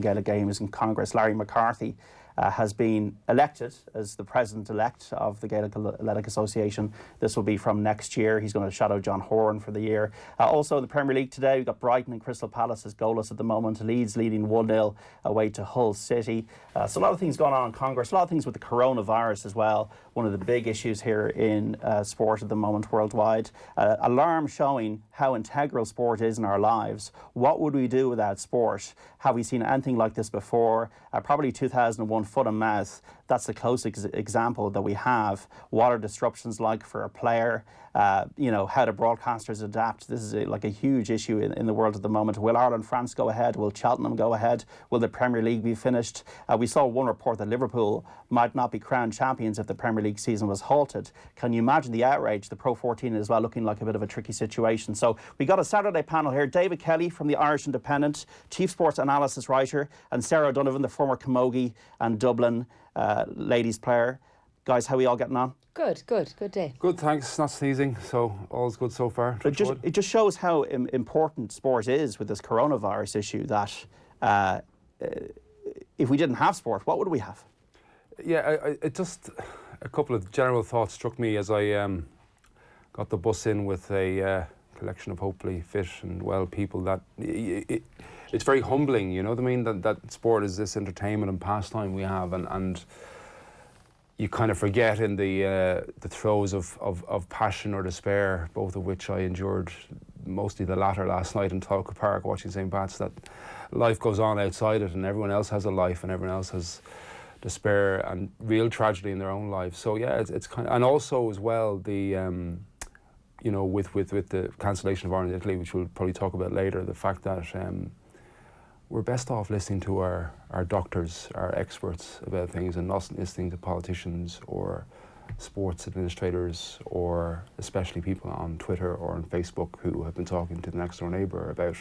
Gaelic Games in Congress, Larry McCarthy, has been elected as the president-elect of the Gaelic Athletic Association. This will be from next year. He's going to shadow John Horan for the year. Also in the Premier League today, we've got Brighton and Crystal Palace as goalless at the moment. Leeds leading 1-0 away to Hull City. So a lot of things going on in Congress, a lot of things with the coronavirus as well. One of the big issues here in sport at the moment worldwide. Alarm showing how integral sport is in our lives. What would we do without sport? Have we seen anything like this before? Probably 2001 foot and mouth. That's the closest example that we have. What are disruptions like for a player? You know, how do broadcasters adapt? This is like a huge issue in the world at the moment. Will Ireland-France go ahead? Will Cheltenham go ahead? Will the Premier League be finished? We saw one report that Liverpool might not be crowned champions if the Premier League season was halted. Can you imagine the outrage? The Pro 14 as well looking like a bit of a tricky situation. So we got a Saturday panel here. David Kelly from the Irish Independent, Chief Sports Analysis Writer, and Sarah O'Donovan, the former camogie and Dublin ladies player. Guys, how are we all getting on? Good day. Good, thanks. Not sneezing, so all's good so far. It just shows how important sport is with this coronavirus issue, that if we didn't have sport, what would we have? Yeah, it just, a couple of general thoughts struck me as I got the bus in with a collection of hopefully fit and well people, that it's very humbling, you know what I mean, that sport is this entertainment and pastime we have, and you kind of forget in the throes of passion or despair, both of which I endured, mostly the latter last night in Talca Park watching St. Pat's, that life goes on outside it and everyone else has a life and everyone else has despair and real tragedy in their own lives. So yeah, it's kind of, and also as well the you know, with the cancellation of Ireland and Italy, which we'll probably talk about later, the fact that we're best off listening to our doctors, our experts about things, and not listening to politicians or sports administrators, or especially people on Twitter or on Facebook who have been talking to the next door neighbour about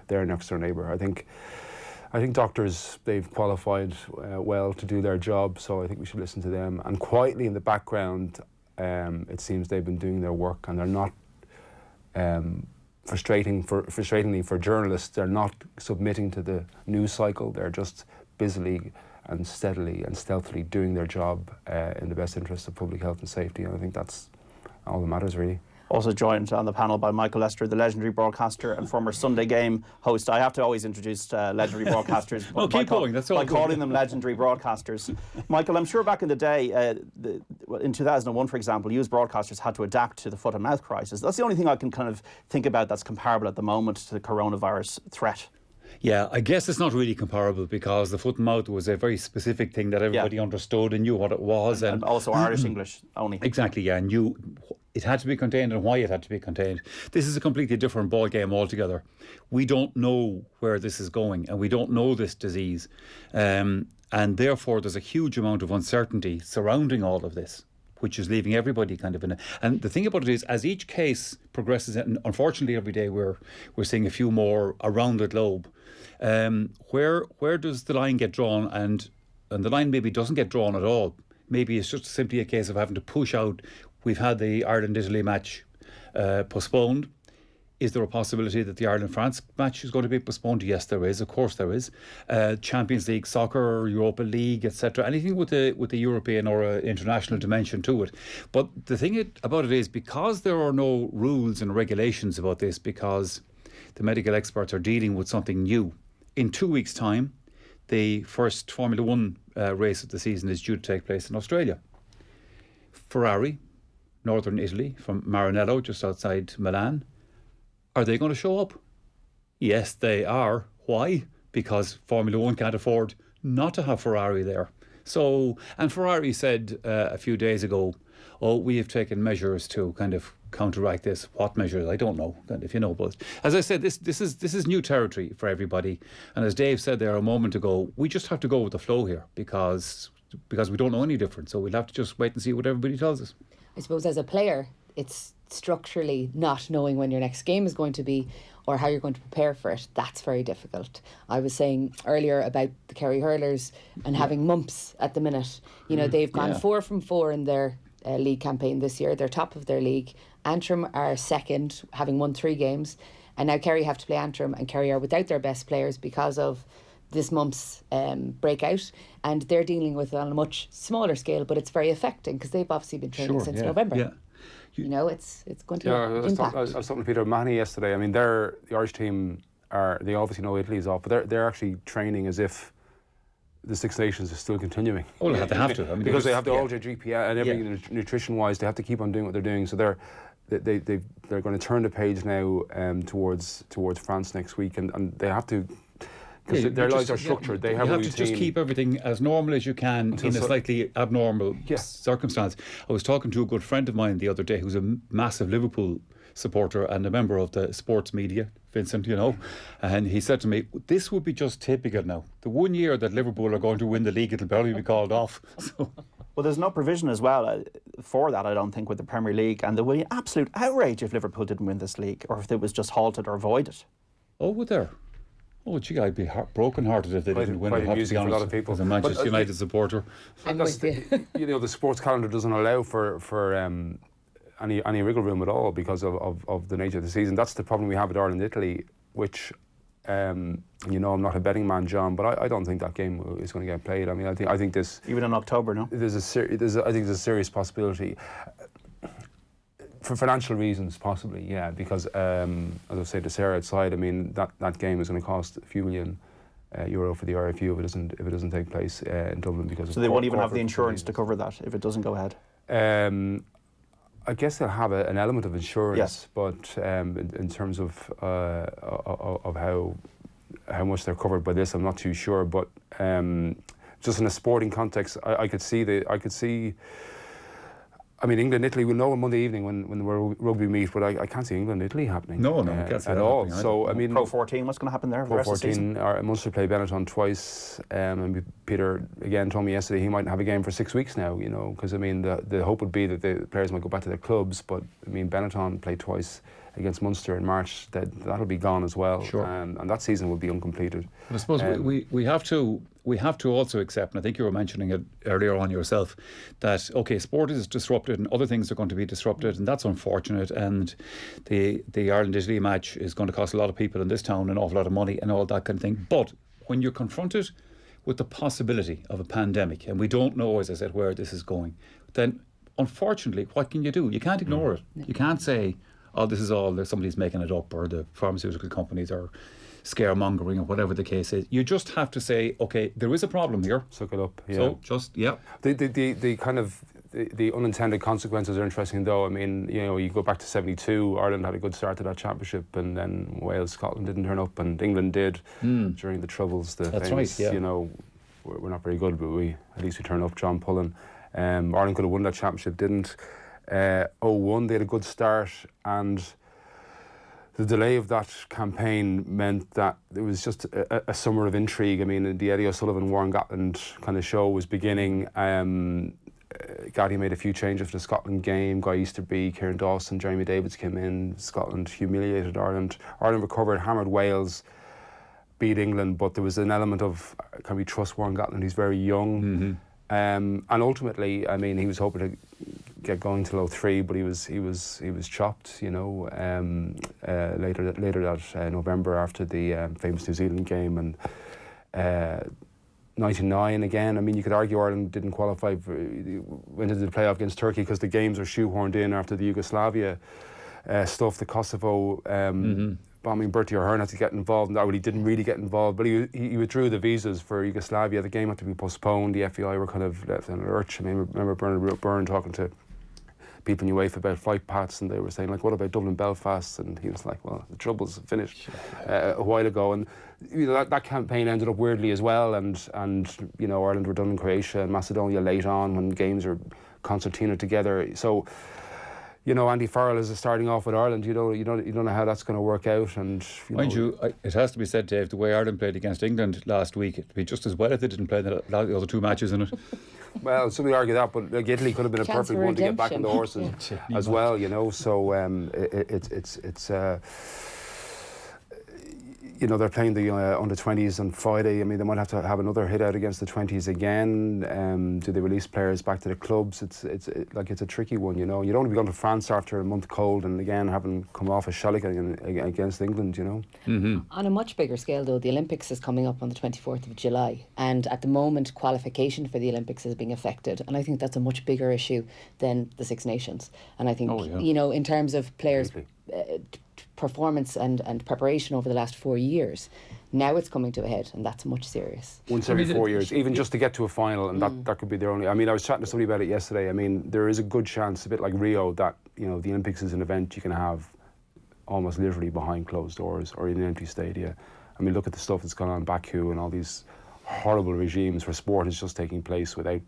their next door neighbour. I think doctors, they've qualified well to do their job, so I think we should listen to them. And quietly in the background, it seems they've been doing their work, and they're not frustratingly for journalists, they're not submitting to the news cycle. They're just busily and steadily and stealthily doing their job in the best interest of public health and safety. And I think that's all that matters, really. Also joined on the panel by Michael Lyster, the legendary broadcaster and former Sunday Game host. I have to always introduce legendary broadcasters by calling them legendary broadcasters. Michael, I'm sure back in the day, in 2001, for example, you as broadcasters had to adapt to the foot and mouth crisis. That's the only thing I can kind of think about that's comparable at the moment to the coronavirus threat. Yeah, I guess it's not really comparable because the foot and mouth was a very specific thing that everybody understood and knew what it was. And also Irish English only. Exactly, yeah, and knew it had to be contained and why it had to be contained. This is a completely different ball game altogether. We don't know where this is going, and we don't know this disease. And therefore, there's a huge amount of uncertainty surrounding all of this, which is leaving everybody kind of in a... And the thing about it is, as each case progresses, and unfortunately every day we're seeing a few more around the globe, where does the line get drawn? And the line maybe doesn't get drawn at all. Maybe it's just simply a case of having to push out. We've had the Ireland-Italy match postponed. Is there a possibility that the Ireland-France match is going to be postponed? Yes, there is. Of course there is. Champions League soccer, Europa League, etc. Anything with the European or international dimension to it. But the thing about it is, because there are no rules and regulations about this, because the medical experts are dealing with something new, in 2 weeks' time, the first Formula One race of the season is due to take place in Australia. Ferrari, northern Italy, from Maranello, just outside Milan. Are they going to show up? Yes, they are. Why? Because Formula One can't afford not to have Ferrari there. So, and Ferrari said a few days ago, oh, we have taken measures to kind of counteract this. What measures? I don't know, if you know. But as I said, this is new territory for everybody. And as Dave said there a moment ago, we just have to go with the flow here because we don't know any different. So we'll have to just wait and see what everybody tells us. I suppose as a player, it's structurally not knowing when your next game is going to be or how you're going to prepare for it. That's very difficult. I was saying earlier about the Kerry hurlers and having mumps at the minute. You know, they've gone 4 from 4 in their league campaign this year. They're top of their league. Antrim are second, having won 3 games. And now Kerry have to play Antrim, and Kerry are without their best players because of this mumps breakout, and they're dealing with it on a much smaller scale, but it's very affecting because they've obviously been training since November. Yeah. You know, it's going to impact. I was talking to Peter Mahoney yesterday. I mean, the Irish team they obviously know Italy's off, but they're actually training as if the Six Nations is still continuing. Oh, they have to. I mean, because they have the whole GPA and everything nutrition-wise, they have to keep on doing what they're doing. So they're going to turn the page now towards France next week, and they have to. Because their lives are structured. They have a routine. You have to just keep everything as normal as you can in a slightly abnormal circumstance. I was talking to a good friend of mine the other day who's a massive Liverpool supporter and a member of the sports media, Vincent, and he said to me, this would be just typical now. The 1 year that Liverpool are going to win the league, it'll probably be called off. So. Well, there's no provision as well for that, I don't think, with the Premier League, and there would be absolute outrage if Liverpool didn't win this league or if it was just halted or avoided. Oh, would there? Oh, gee, I'd be broken-hearted if they didn't win. I have to be honest, for a lot of people. As a Manchester United supporter. The sports calendar doesn't allow for any wriggle room at all because of the nature of the season. That's the problem we have with Ireland-Italy, which, I'm not a betting man, John, but I don't think that game is going to get played. I mean, I think this... Even in October, no? I think there's a serious possibility. For financial reasons, possibly, yeah, because as I say to Sarah outside, I mean that game is going to cost a few million euro for the RFU if it doesn't take place in Dublin because. So they won't even have the insurance to cover that if it doesn't go ahead. I guess they'll have an element of insurance, yes. But in terms of how much they're covered by this, I'm not too sure. But just in a sporting context, I could see. I mean, England-Italy, we'll know on Monday evening when the rugby meet, but I can't see England-Italy happening. No, I can't see at all. So, I mean... Pro 14, what's going to happen there for the rest of the season? Munster play Benetton twice, and Peter, again, told me yesterday he mightn't have a game for 6 weeks now, because, I mean, the hope would be that the players might go back to their clubs, but, I mean, Benetton played twice against Munster in March. That'll be gone as well. Sure. And that season will be uncompleted. But I suppose we have to also accept, and I think you were mentioning it earlier on yourself, that sport is disrupted and other things are going to be disrupted, and that's unfortunate. And the Ireland-Italy match is going to cost a lot of people in this town an awful lot of money and all that kind of thing. But when you're confronted with the possibility of a pandemic, and we don't know, as I said, where this is going, then unfortunately, what can you do? You can't ignore it. You can't say, oh, this is all, somebody's making it up, or the pharmaceutical companies are scaremongering, or whatever the case is. You just have to say, okay, there is a problem here. Suck it up. Yeah. So just The kind of the unintended consequences are interesting, though. I mean, you go back to '72. Ireland had a good start to that championship, and then Wales, Scotland didn't turn up, and England did during the Troubles. That's famous, right. Yeah. We're not very good, but at least we turned up. John Pullen. Ireland could have won that championship, didn't. 01, they had a good start, and the delay of that campaign meant that it was just a summer of intrigue. I mean, the Eddie O'Sullivan, Warren Gatland kind of show was beginning. Gaddy made a few changes for the Scotland game. Guy Easterby, Kieran Dawson, Jeremy Davids came in. Scotland humiliated Ireland. Ireland recovered, hammered Wales, beat England, but there was an element of, can we trust Warren Gatland? He's very young. Mm-hmm. And ultimately, I mean, he was hoping to get going till 03, but he was chopped, later that November after the famous New Zealand game, and 99 again. I mean, you could argue Ireland didn't qualify went into the playoff against Turkey because the games were shoehorned in after the Yugoslavia stuff, the Kosovo bombing. Bertie O'Hearn had to get involved, and he didn't really get involved, but he withdrew the visas for Yugoslavia. The game had to be postponed. The FAI were kind of left in a lurch. I mean, I remember Bernard Byrne talking to people in UEFA about flight paths, and they were saying, like, what about Dublin Belfast? And he was like, well, the Troubles finished a while ago. And that campaign ended up weirdly as well, and Ireland were done in Croatia and Macedonia late on when games are concertina together. So Andy Farrell is starting off with Ireland. You don't know how that's going to work out. And mind you, it has to be said, Dave, the way Ireland played against England last week, it'd be just as well if they didn't play the other two matches in it. Well, some would argue that, but Italy could have been a perfect one to get back on the horses as well. So it's you know, they're playing the under-20s on Friday. I mean, they might have to have another hit out against the 20s again. Do they release players back to the clubs? It's a tricky one, you know. You don't want to be going to France after a month cold and again having come off a shellacking against England, you know. Mm-hmm. On a much bigger scale, though, the Olympics is coming up on the 24th of July, and at the moment, qualification for the Olympics is being affected, and I think that's a much bigger issue than the Six Nations. And I think, you know, in terms of players' performance and preparation over the last 4 years, now it's coming to a head, and that's much serious. Once every 4 years, even just to get to a final, and that could be their only. I mean, I was chatting to somebody about it yesterday. I mean, there is a good chance, a bit like Rio, that, you know, the Olympics is an event you can have almost literally behind closed doors or in an empty stadia. I mean, look at the stuff that's gone on in Baku and all these horrible regimes where sport is just taking place without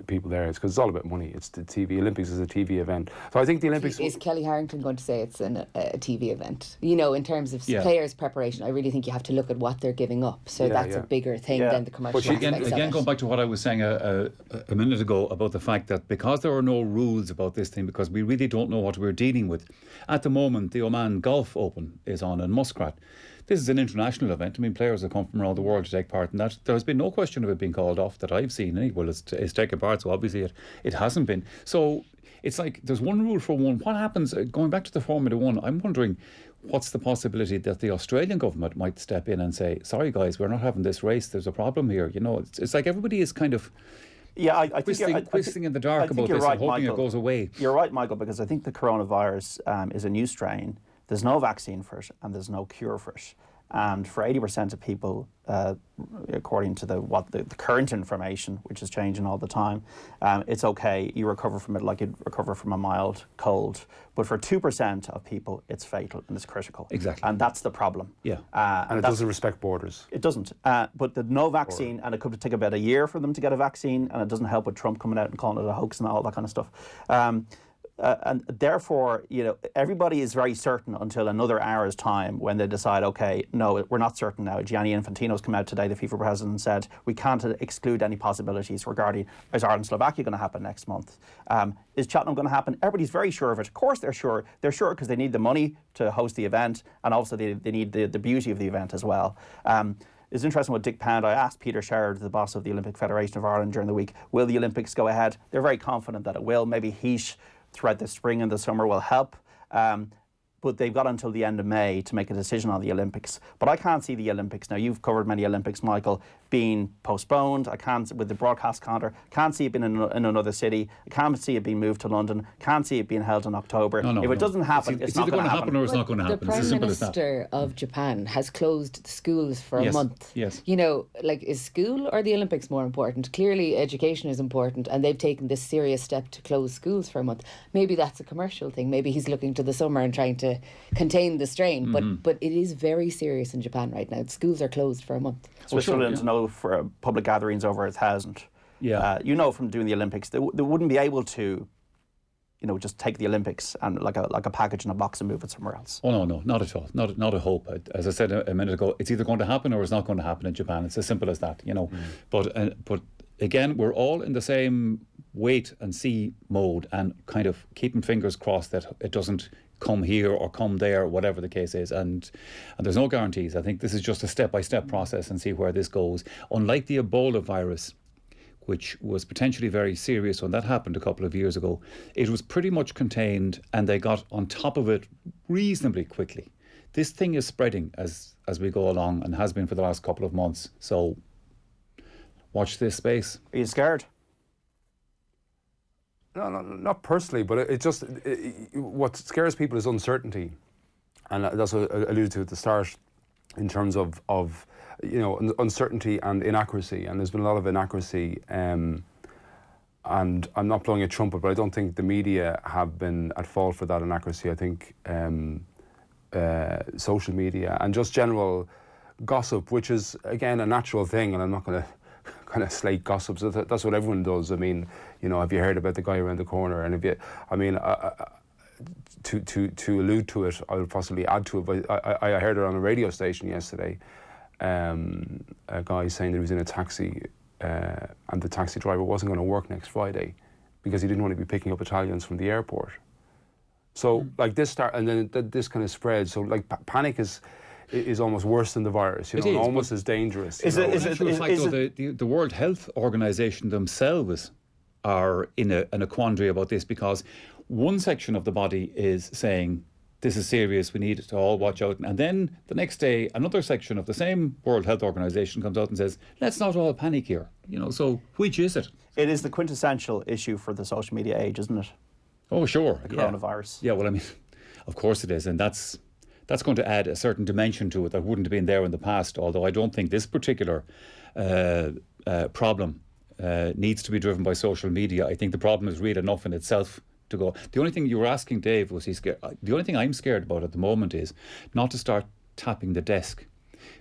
people there. It's because it's all about money. It's the TV. Olympics is a TV event. So I think the Olympics... Is Kelly Harrington going to say it's a TV event? You know, in terms of players' preparation, I really think you have to look at what they're giving up. So that's a bigger thing than the commercial aspects again, going back to what I was saying a minute ago about the fact that because there are no rules about this thing, because we really don't know what we're dealing with. At the moment, the Oman Golf Open is on in Muscat. This is an international event. I mean, players have come from around the world to take part in that. There has been no question of it being called off that I've seen. Well, it's taken part, so obviously it hasn't been. So it's like there's one rule for one. What happens, going back to the Formula One, I'm wondering what's the possibility that the Australian government might step in and say, sorry guys, we're not having this race, there's a problem here. You know, it's like everybody is kind of twisting in the dark about this and hoping it goes away. You're right, Michael, because I think the coronavirus is a new strain. There's no vaccine for it and there's no cure for it. And for 80% of people, according to the current information, which is changing all the time, it's okay. You recover from it like you'd recover from a mild cold. But for 2% of people, it's fatal and it's critical. Exactly. And that's the problem. Yeah. And it doesn't respect borders. It doesn't. But the no vaccine, and it could take about a year for them to get a vaccine, and it doesn't help with Trump coming out and calling it a hoax and all that kind of stuff. And therefore, you know, everybody is very certain until another hour's time when they decide, okay, no, we're not certain now. Gianni Infantino's come out today, the FIFA president, and said we can't exclude any possibilities regarding, is Ireland-Slovakia going to happen next month? Is Cheltenham going to happen? Everybody's very sure of it. Of course they're sure. They're sure because they need the money to host the event, and also they need the beauty of the event as well. It's interesting what Dick Pound, I asked Peter Sherrod, the boss of the Olympic Federation of Ireland during the week, will the Olympics go ahead? They're very confident that it will. Maybe heat throughout the spring and the summer will help. But they've got until the end of May to make a decision on the Olympics. But I can't see the Olympics. Now, you've covered many Olympics, Michael, being postponed. I can't, with the broadcast calendar, can't see it being in another city. I can't see it being moved to London. Can't see it being held in October. If it doesn't happen, it's not going to happen. Or it's not going to happen. The Prime Minister of Japan has closed the schools for a month. Yes. You know, like, is school or the Olympics more important? Clearly, education is important, and they've taken this serious step to close schools for a month. Maybe that's a commercial thing. Maybe he's looking to the summer and trying to contain the strain. But it is very serious in Japan right now. Schools are closed for a month. Switzerland's no for public gatherings over 1,000. Yeah. You know, from doing the Olympics, they wouldn't be able to, you know, just take the Olympics and like a package in a box and move it somewhere else. Oh no, not at all. Not a hope. As I said a minute ago, it's either going to happen or it's not going to happen in Japan. It's as simple as that, you know. But again, we're all in the same wait and see mode and kind of keeping fingers crossed that it doesn't come here or come there, whatever the case is, and there's no guarantees. I think this is just a step-by-step process and see where this goes. Unlike the Ebola virus, which was potentially very serious when that happened a couple of years ago, it was pretty much contained and they got on top of it reasonably quickly. This thing is spreading as we go along and has been for the last couple of months, so watch this space. Are you scared? No, not personally, but what scares people is uncertainty, and that's what I alluded to at the start, in terms of you know, uncertainty and inaccuracy, and there's been a lot of inaccuracy, and I'm not blowing a trumpet, but I don't think the media have been at fault for that inaccuracy. I think social media and just general gossip, which is again a natural thing, and I'm not going to kind of slate gossips. That's what everyone does. I mean, you know, have you heard about the guy around the corner? And if you, I mean, to allude to it, I would possibly add to it. But I heard it on a radio station yesterday. A guy saying that he was in a taxi, and the taxi driver wasn't going to work next Friday because he didn't want to be picking up Italians from the airport. So like this and then this kind of spread. So like panic is is almost worse than the virus, you know, It is, and almost as dangerous. Is you know. it- The World Health Organization themselves are in a quandary about this, because one section of the body is saying this is serious, we need to all watch out, and then the next day another section of the same World Health Organization comes out and says let's not all panic here, you know. So which is it? It is the quintessential issue for the social media age, isn't it? Oh sure, The coronavirus. Yeah, well, I mean, of course it is, and that's going to add a certain dimension to it that wouldn't have been there in the past. Although I don't think this particular problem needs to be driven by social media. I think the problem is real enough in itself to go. The only thing you were asking Dave was he scared. The only thing I'm scared about at the moment is not to start tapping the desk.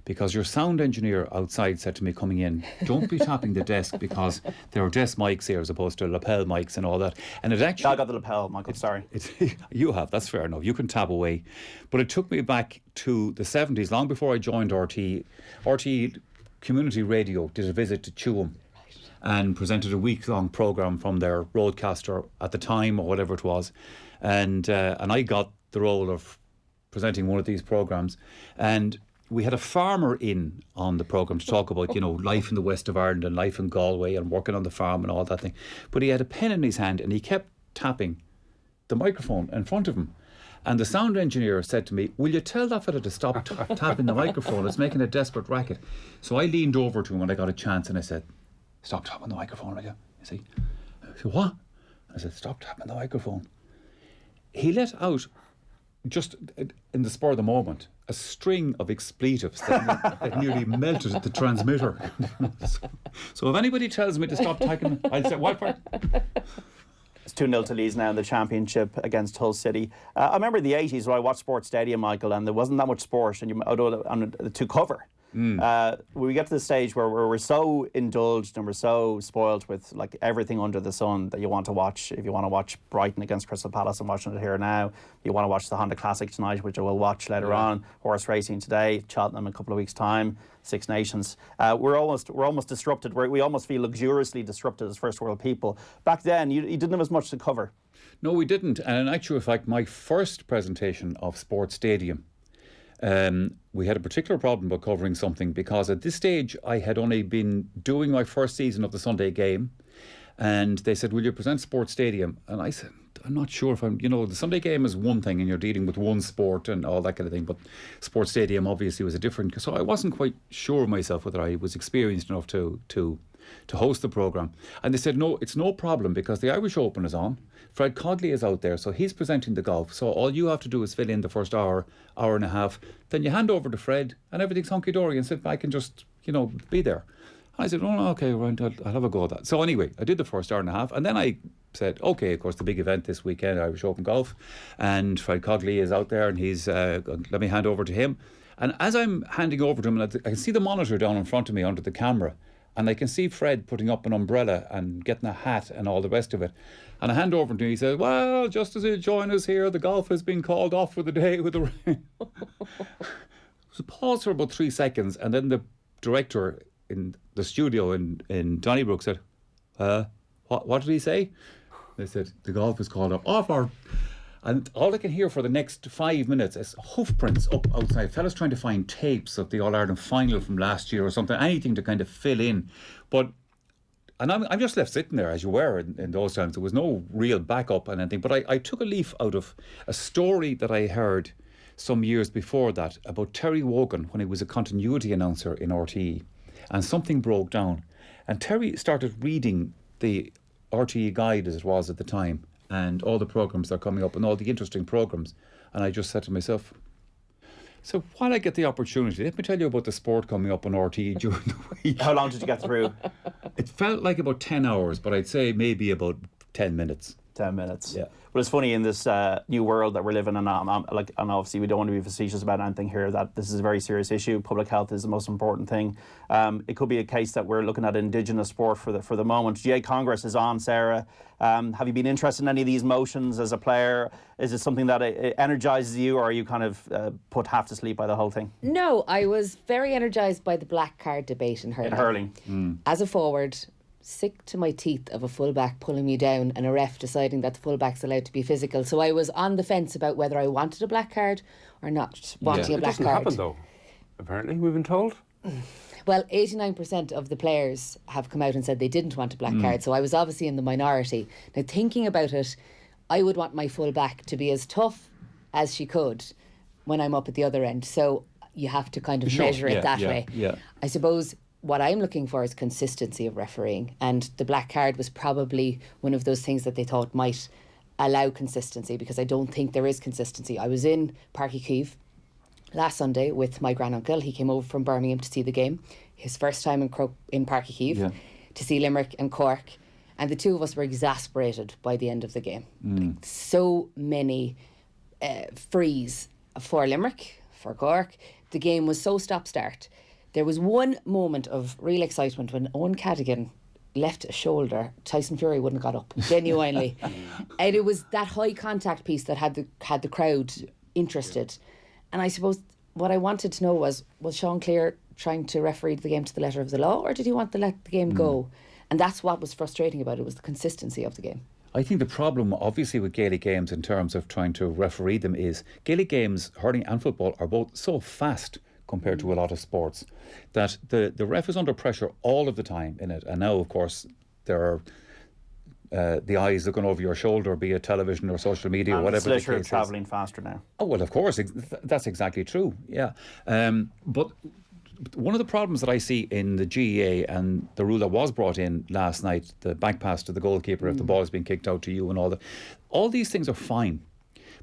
Because your sound engineer outside said to me coming in, don't be tapping the desk because there are desk mics here as opposed to lapel mics and all that. And it actually... I got the lapel, Michael, sorry. You have, that's fair enough. You can tap away. But it took me back to the 70s, long before I joined RT. RT Community Radio did a visit to Chewham and presented a week-long programme from their roadcaster at the time, or whatever it was. And I got the role of presenting one of these programmes. And we had a farmer in on the programme to talk about, you know, life in the west of Ireland and life in Galway and working on the farm and all that thing. But he had a pen in his hand and he kept tapping the microphone in front of him. And the sound engineer said to me, will you tell that fella to stop tapping the microphone? It's making a desperate racket. So I leaned over to him when I got a chance and I said, stop tapping the microphone, will you? You see? I said, what? I said, stop tapping the microphone. He let out, just in the spur of the moment, a string of expletives that nearly melted the transmitter. So if anybody tells me to stop tapping, I'll say, what for? It's 2-0 to Leeds now in the Championship against Hull City. I remember in the 80s when I watched Sports Stadium, Michael, and there wasn't that much sport to cover. We get to the stage where we're so indulged and we're so spoiled with like everything under the sun that you want to watch. If you want to watch Brighton against Crystal Palace, I'm watching it here now. You want to watch the Honda Classic tonight, which I will watch later on. Horse racing today, Cheltenham in a couple of weeks' time. Six Nations. We're almost disrupted. We almost feel luxuriously disrupted as first world people. Back then, you didn't have as much to cover. No, we didn't. And in actual fact, my first presentation of Sports Stadium, we had a particular problem about covering something, because at this stage I had only been doing my first season of the Sunday Game, and they said, will you present Sports Stadium? And I said, I'm not sure if I'm, you know, the Sunday Game is one thing and you're dealing with one sport and all that kind of thing, but Sports Stadium obviously was a different, so I wasn't quite sure of myself whether I was experienced enough to host the programme. And they said, no, it's no problem because the Irish Open is on. Fred Cogley is out there, so he's presenting the golf. So all you have to do is fill in the first hour and a half. Then you hand over to Fred and everything's hunky-dory and sit back and just, you know, be there. And I said, oh, okay, right, I'll have a go at that. So anyway, I did the first hour and a half. And then I said, okay, of course, the big event this weekend, Irish Open Golf. And Fred Cogley is out there and he's, let me hand over to him. And as I'm handing over to him, I can see the monitor down in front of me under the camera. And I can see Fred putting up an umbrella and getting a hat and all the rest of it. And I hand over to him, he says, well, just as you join us here, the golf has been called off for the day with the rain. So pause for about 3 seconds, and then the director in the studio in Donnybrook said, what did he say? They said, the golf is called off. And all I can hear for the next 5 minutes is hoof prints up outside. Fellas trying to find tapes of the All-Ireland final from last year or something, anything to kind of fill in. And I'm just left sitting there, as you were in those times. There was no real backup and anything. But I took a leaf out of a story that I heard some years before that about Terry Wogan when he was a continuity announcer in RTE. And something broke down. And Terry started reading the RTE guide, as it was at the time, and all the programmes that are coming up and all the interesting programmes. And I just said to myself, so while I get the opportunity, let me tell you about the sport coming up on RTE during the week. How long did you get through? It felt like about 10 hours, but I'd say maybe about 10 minutes. 10 minutes. Yeah. But it's funny in this new world that we're living in, and obviously we don't want to be facetious about anything here, that this is a very serious issue. Public health is the most important thing. It could be a case that we're looking at Indigenous sport for the moment. GAA Congress is on, Sarah. Have you been interested in any of these motions as a player? Is it something that energises you, or are you kind of put half to sleep by the whole thing? No, I was very energised by the black card debate in hurling. As a forward, sick to my teeth of a fullback pulling me down and a ref deciding that the fullback's allowed to be physical. So I was on the fence about whether I wanted a black card or not wanting a black card. It doesn't happen though. apparently, we've been told. Well, 89% of the players have come out and said they didn't want a black card, so I was obviously in the minority. Now, thinking about it, I would want my full back to be as tough as she could when I'm up at the other end. So you have to kind of measure it that way. Yeah. I suppose what I'm looking for is consistency of refereeing, and the black card was probably one of those things that they thought might allow consistency, because I don't think there is consistency. I was in Páirc Uí Chaoimh last Sunday with my granduncle. He came over from Birmingham to see the game. His first time in Páirc Uí Chaoimh to see Limerick and Cork. And the two of us were exasperated by the end of the game. Like, so many frees for Limerick, for Cork. The game was so stop-start. There was one moment of real excitement when Owen Cadogan left a shoulder. Tyson Fury wouldn't have got up, genuinely. And it was that high contact piece that had the crowd interested. And I suppose what I wanted to know was Sean Cleere trying to referee the game to the letter of the law, or did he want to let the game go? And that's what was frustrating about it, was the consistency of the game. I think the problem, obviously, with Gaelic games in terms of trying to referee them is Gaelic games, hurling and football, are both so fast compared to a lot of sports that the ref is under pressure all of the time in it. And now, of course, there are the eyes looking over your shoulder, be it television or social media, or whatever the case is. Travelling faster now. Oh, well, of course, that's exactly true, yeah. But one of the problems that I see in the GAA and the rule that was brought in last night, the back pass to the goalkeeper if the ball's been kicked out to you and all these things are fine.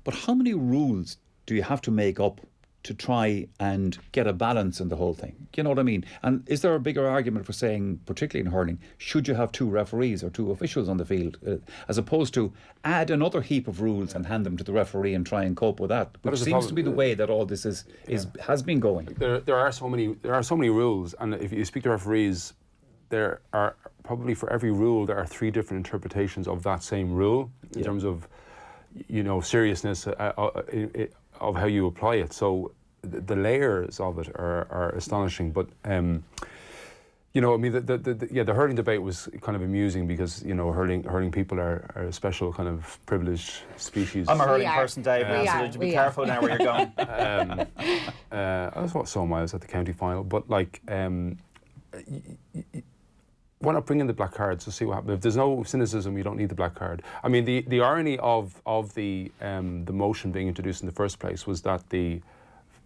But how many rules do you have to make up to try and get a balance in the whole thing? You know what I mean? And is there a bigger argument for saying, particularly in hurling, should you have two referees or two officials on the field, as opposed to add another heap of rules and hand them to the referee and try and cope with that, which seems to be the way that all this has been going. There are so many rules, and if you speak to referees, there are probably, for every rule, there are 3 different interpretations of that same rule in terms of, seriousness of how you apply it. So the layers of it are astonishing. But the hurling debate was kind of amusing because hurling people are a special kind of privileged species. I'm a hurling person, Dave. So be careful now where you're going. So am I. I was at the county final, but why not bring in the black cards to see what happens? If there's no cynicism, you don't need the black card. I mean, the irony of the motion being introduced in the first place was that the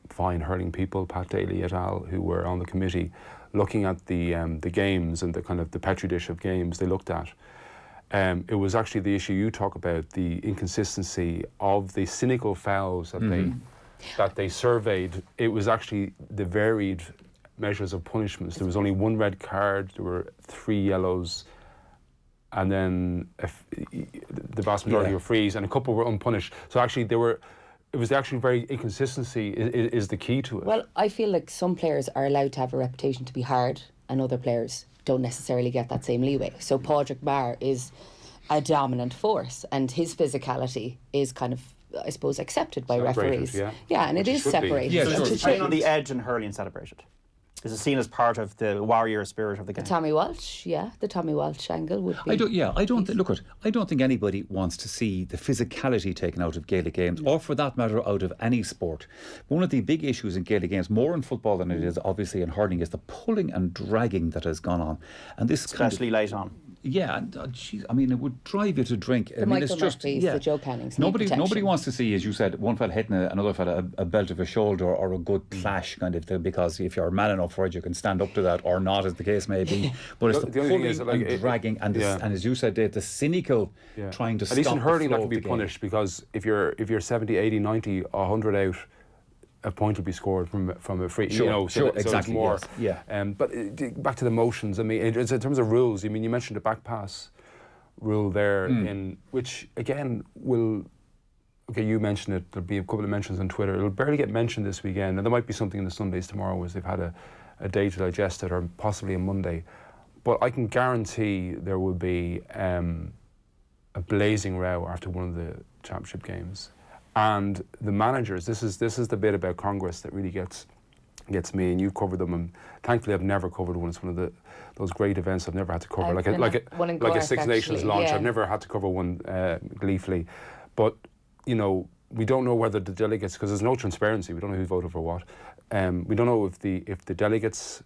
fine hurling people, Pat Daly et al., who were on the committee, looking at the games and the kind of the petri dish of games they looked at, it was actually the issue you talk about, the inconsistency of the cynical fouls that they surveyed. It was actually the varied measures of punishments. There was only 1 red card, there were 3 yellows, and then the vast majority were frees, and a couple were unpunished. So actually it was actually very inconsistency is the key to it. Well, I feel like some players are allowed to have a reputation to be hard, and other players don't necessarily get that same leeway. So Padraig Barr is a dominant force, and his physicality is kind of, I suppose, accepted by referees. Yeah, and it is separated. Yeah, so it's playing on the edge and hurling celebrated. Is it seen as part of the warrior spirit of the game? The Tommy Walsh angle would be. I don't think anybody wants to see the physicality taken out of Gaelic games, or for that matter, out of any sport. One of the big issues in Gaelic games, more in football than it is obviously in hurling, is the pulling and dragging that has gone on, and this especially late on. Yeah, and it would drive you to drink. Michael Murphys, the Joe Cannings. Nobody wants to see, as you said, one fella hitting another fella a belt of a shoulder or a good clash kind of thing, because if you're man enough for it, you can stand up to that, or not, as the case may be. But it's the pulling and dragging, and as you said, Dave, the cynical trying to stop. At least in hurling, that can be punished, because if you're 70, 80, 90, 100 out, a point will be scored from a free. Sure, exactly. So it's more. Yes, but back to the motions. I mean, in terms of rules, you mentioned the back pass rule there, in which again will. Okay, you mentioned it. There'll be a couple of mentions on Twitter. It'll barely get mentioned this weekend, and there might be something in the Sundays tomorrow, as they've had a day to digest it, or possibly a Monday. But I can guarantee there will be a blazing row after one of the championship games. And the managers, this is the bit about Congress that really gets me, and you've covered them, and thankfully I've never covered one. It's one of those great events I've never had to cover, like a Six Nations launch. I've never had to cover one gleefully, but we don't know whether the delegates, because there's no transparency, we don't know who voted for what. We don't know if the delegates'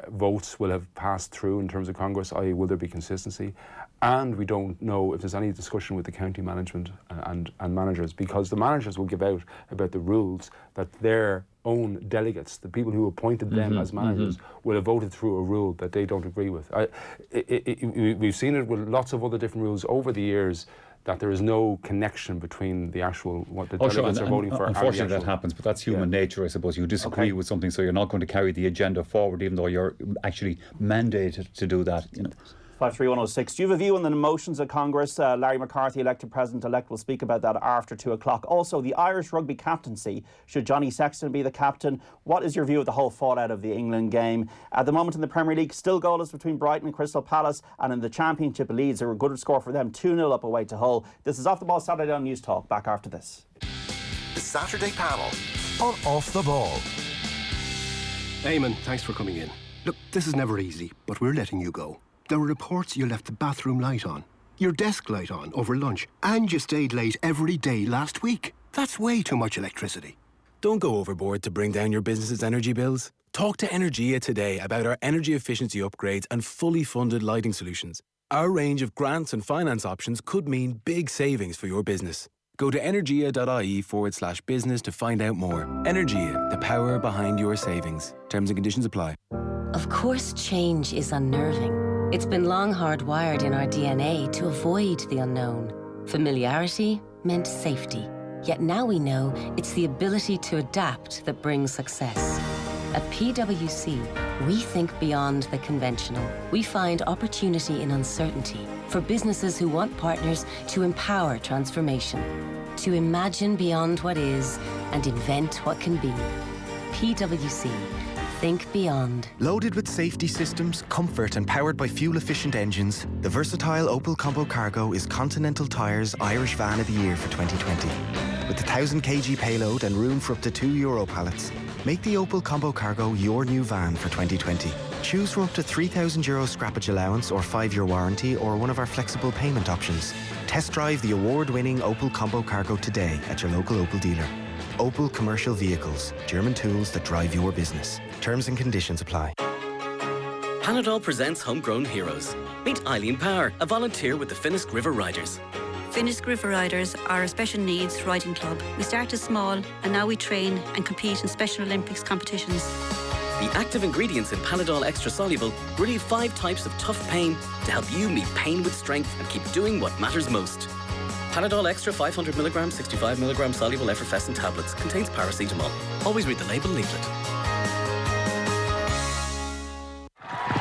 votes will have passed through in terms of Congress, i.e. will there be consistency, and we don't know if there's any discussion with the county management and managers, because the managers will give out about the rules that their own delegates, the people who appointed them as managers, will have voted through a rule that they don't agree with. We've seen it with lots of other different rules over the years, that there is no connection between the actual, what the delegates are voting for. Unfortunately that happens, but that's human nature, I suppose. You disagree with something, so you're not going to carry the agenda forward, even though you're actually mandated to do that, you know. 53106. Do you have a view on the motions at Congress? Larry McCarthy, elected President-elect, will speak about that after 2 o'clock. Also, the Irish rugby captaincy. Should Johnny Sexton be the captain? What is your view of the whole fallout of the England game? At the moment in the Premier League, still goalless between Brighton and Crystal Palace, and in the Championship, Leeds are a good score for them, 2-0 up away to Hull. This is Off the Ball Saturday on News Talk. Back after this. The Saturday panel on Off the Ball. Eamon, thanks for coming in. Look, this is never easy, but we're letting you go. There were reports you left the bathroom light on, your desk light on over lunch, and you stayed late every day last week. That's way too much electricity. Don't go overboard to bring down your business's energy bills. Talk to Energia today about our energy efficiency upgrades and fully funded lighting solutions. Our range of grants and finance options could mean big savings for your business. Go to energia.ie/business to find out more. Energia, the power behind your savings. Terms and conditions apply. Of course, change is unnerving. It's been long hardwired in our DNA to avoid the unknown. Familiarity meant safety. Yet now we know it's the ability to adapt that brings success. At PwC, we think beyond the conventional. We find opportunity in uncertainty for businesses who want partners to empower transformation, to imagine beyond what is and invent what can be. PwC. Think beyond. Loaded with safety systems, comfort and powered by fuel-efficient engines, the versatile Opel Combo Cargo is Continental Tire's Irish Van of the Year for 2020. With the 1,000 kg payload and room for up to 2 Euro pallets, make the Opel Combo Cargo your new van for 2020. Choose from up to €3,000 scrappage allowance or 5-year warranty or one of our flexible payment options. Test drive the award-winning Opel Combo Cargo today at your local Opel dealer. Opel Commercial Vehicles, German tools that drive your business. Terms and conditions apply. Panadol presents Homegrown Heroes. Meet Eileen Power, a volunteer with the Finnisk River Riders. Finnisk River Riders are a special needs riding club. We started small and now we train and compete in Special Olympics competitions. The active ingredients in Panadol Extra Soluble relieve 5 types of tough pain to help you meet pain with strength and keep doing what matters most. Panadol Extra 500mg, 65mg soluble effervescent tablets contains paracetamol. Always read the label leaflet.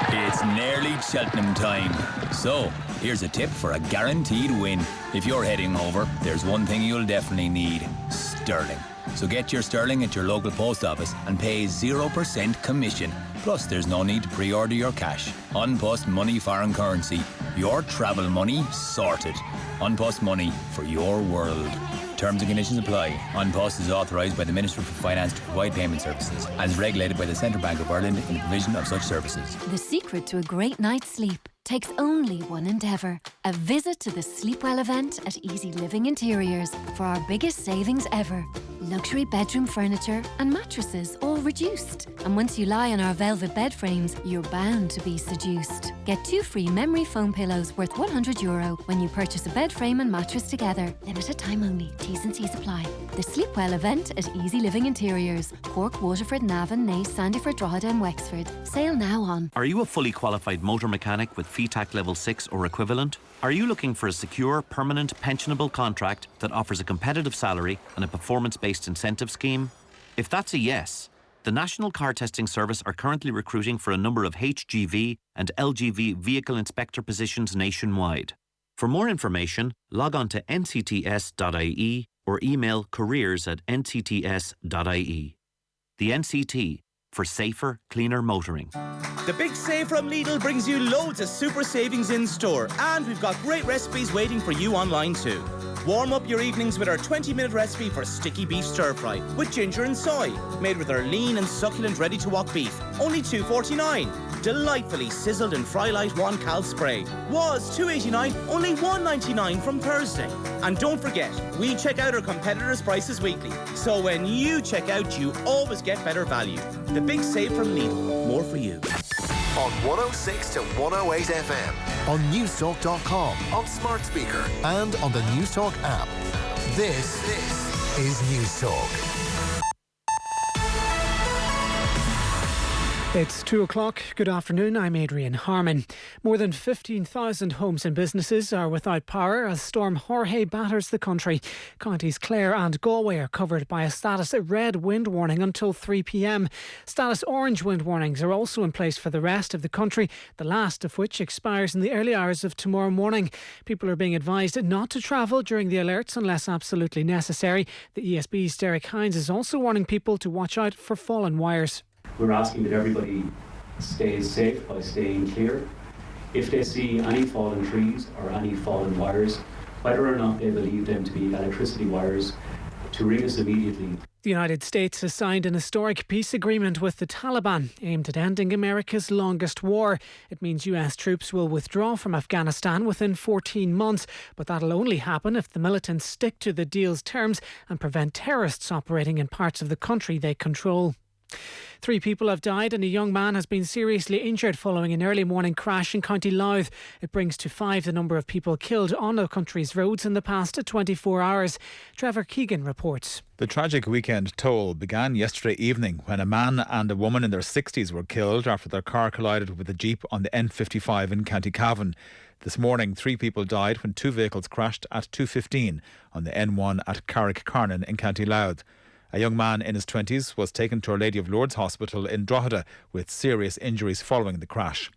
It's nearly Cheltenham time. So, here's a tip for a guaranteed win. If you're heading over, there's one thing you'll definitely need: sterling. So get your sterling at your local post office and pay 0% commission. Plus, there's no need to pre-order your cash. Unpost Money Foreign Currency. Your travel money sorted. Unpost Money for your world. Terms and conditions apply. Unpost is authorised by the Minister for Finance to provide payment services and is regulated by the Central Bank of Ireland in the provision of such services. The secret to a great night's sleep takes only one endeavour. A visit to the Sleepwell event at Easy Living Interiors for our biggest savings ever. Luxury bedroom furniture and mattresses all reduced. And once you lie on our velvet bed frames, you're bound to be seduced. Get 2 free memory foam pillows worth €100 when you purchase a bed frame and mattress together. Limited time only. T's and C's apply. The Sleepwell event at Easy Living Interiors. Cork, Waterford, Navan, Naas, Sandyford, Drogheda and Wexford. Sale now on. Are you a fully qualified motor mechanic with FETAC Level 6 or equivalent? Are you looking for a secure, permanent, pensionable contract that offers a competitive salary and a performance-based incentive scheme? If that's a yes, the National Car Testing Service are currently recruiting for a number of HGV and LGV vehicle inspector positions nationwide. For more information, log on to ncts.ie or email careers@ncts.ie. The NCT, for safer, cleaner motoring. The Big Save from Lidl brings you loads of super savings in store, and we've got great recipes waiting for you online too. Warm up your evenings with our 20-minute recipe for sticky beef stir fry with ginger and soy, made with our lean and succulent ready-to-wok beef. only $2.49. Delightfully sizzled in Frylight 1 Cal Spray. Was $2.89, only $1.99 from Thursday. And don't forget, we check out our competitors' prices weekly. So when you check out, you always get better value. The big save from Lidl. More for you. On 106 to 108 FM, on newstalk.com, on smart speaker, and on the Newstalk app. This is Newstalk. It's 2 o'clock. Good afternoon. I'm Adrian Harmon. More than 15,000 homes and businesses are without power as Storm Jorge batters the country. Counties Clare and Galway are covered by a status red wind warning until 3 p.m. Status orange wind warnings are also in place for the rest of the country, the last of which expires in the early hours of tomorrow morning. People are being advised not to travel during the alerts unless absolutely necessary. The ESB's Derek Hines is also warning people to watch out for fallen wires. We're asking that everybody stays safe by staying clear. If they see any fallen trees or any fallen wires, whether or not they believe them to be electricity wires, to ring us immediately. The United States has signed an historic peace agreement with the Taliban aimed at ending America's longest war. It means US troops will withdraw from Afghanistan within 14 months, but that'll only happen if the militants stick to the deal's terms and prevent terrorists operating in parts of the country they control. 3 people have died and a young man has been seriously injured following an early morning crash in County Louth. It brings to 5 the number of people killed on the country's roads in the past 24 hours. Trevor Keegan reports. The tragic weekend toll began yesterday evening when a man and a woman in their 60s were killed after their car collided with a jeep on the N55 in County Cavan. This morning, 3 people died when 2 vehicles crashed at 2:15 on the N1 at Carrick-Carnan in County Louth. A young man in his 20s was taken to Our Lady of Lourdes Hospital in Drogheda with serious injuries following the crash.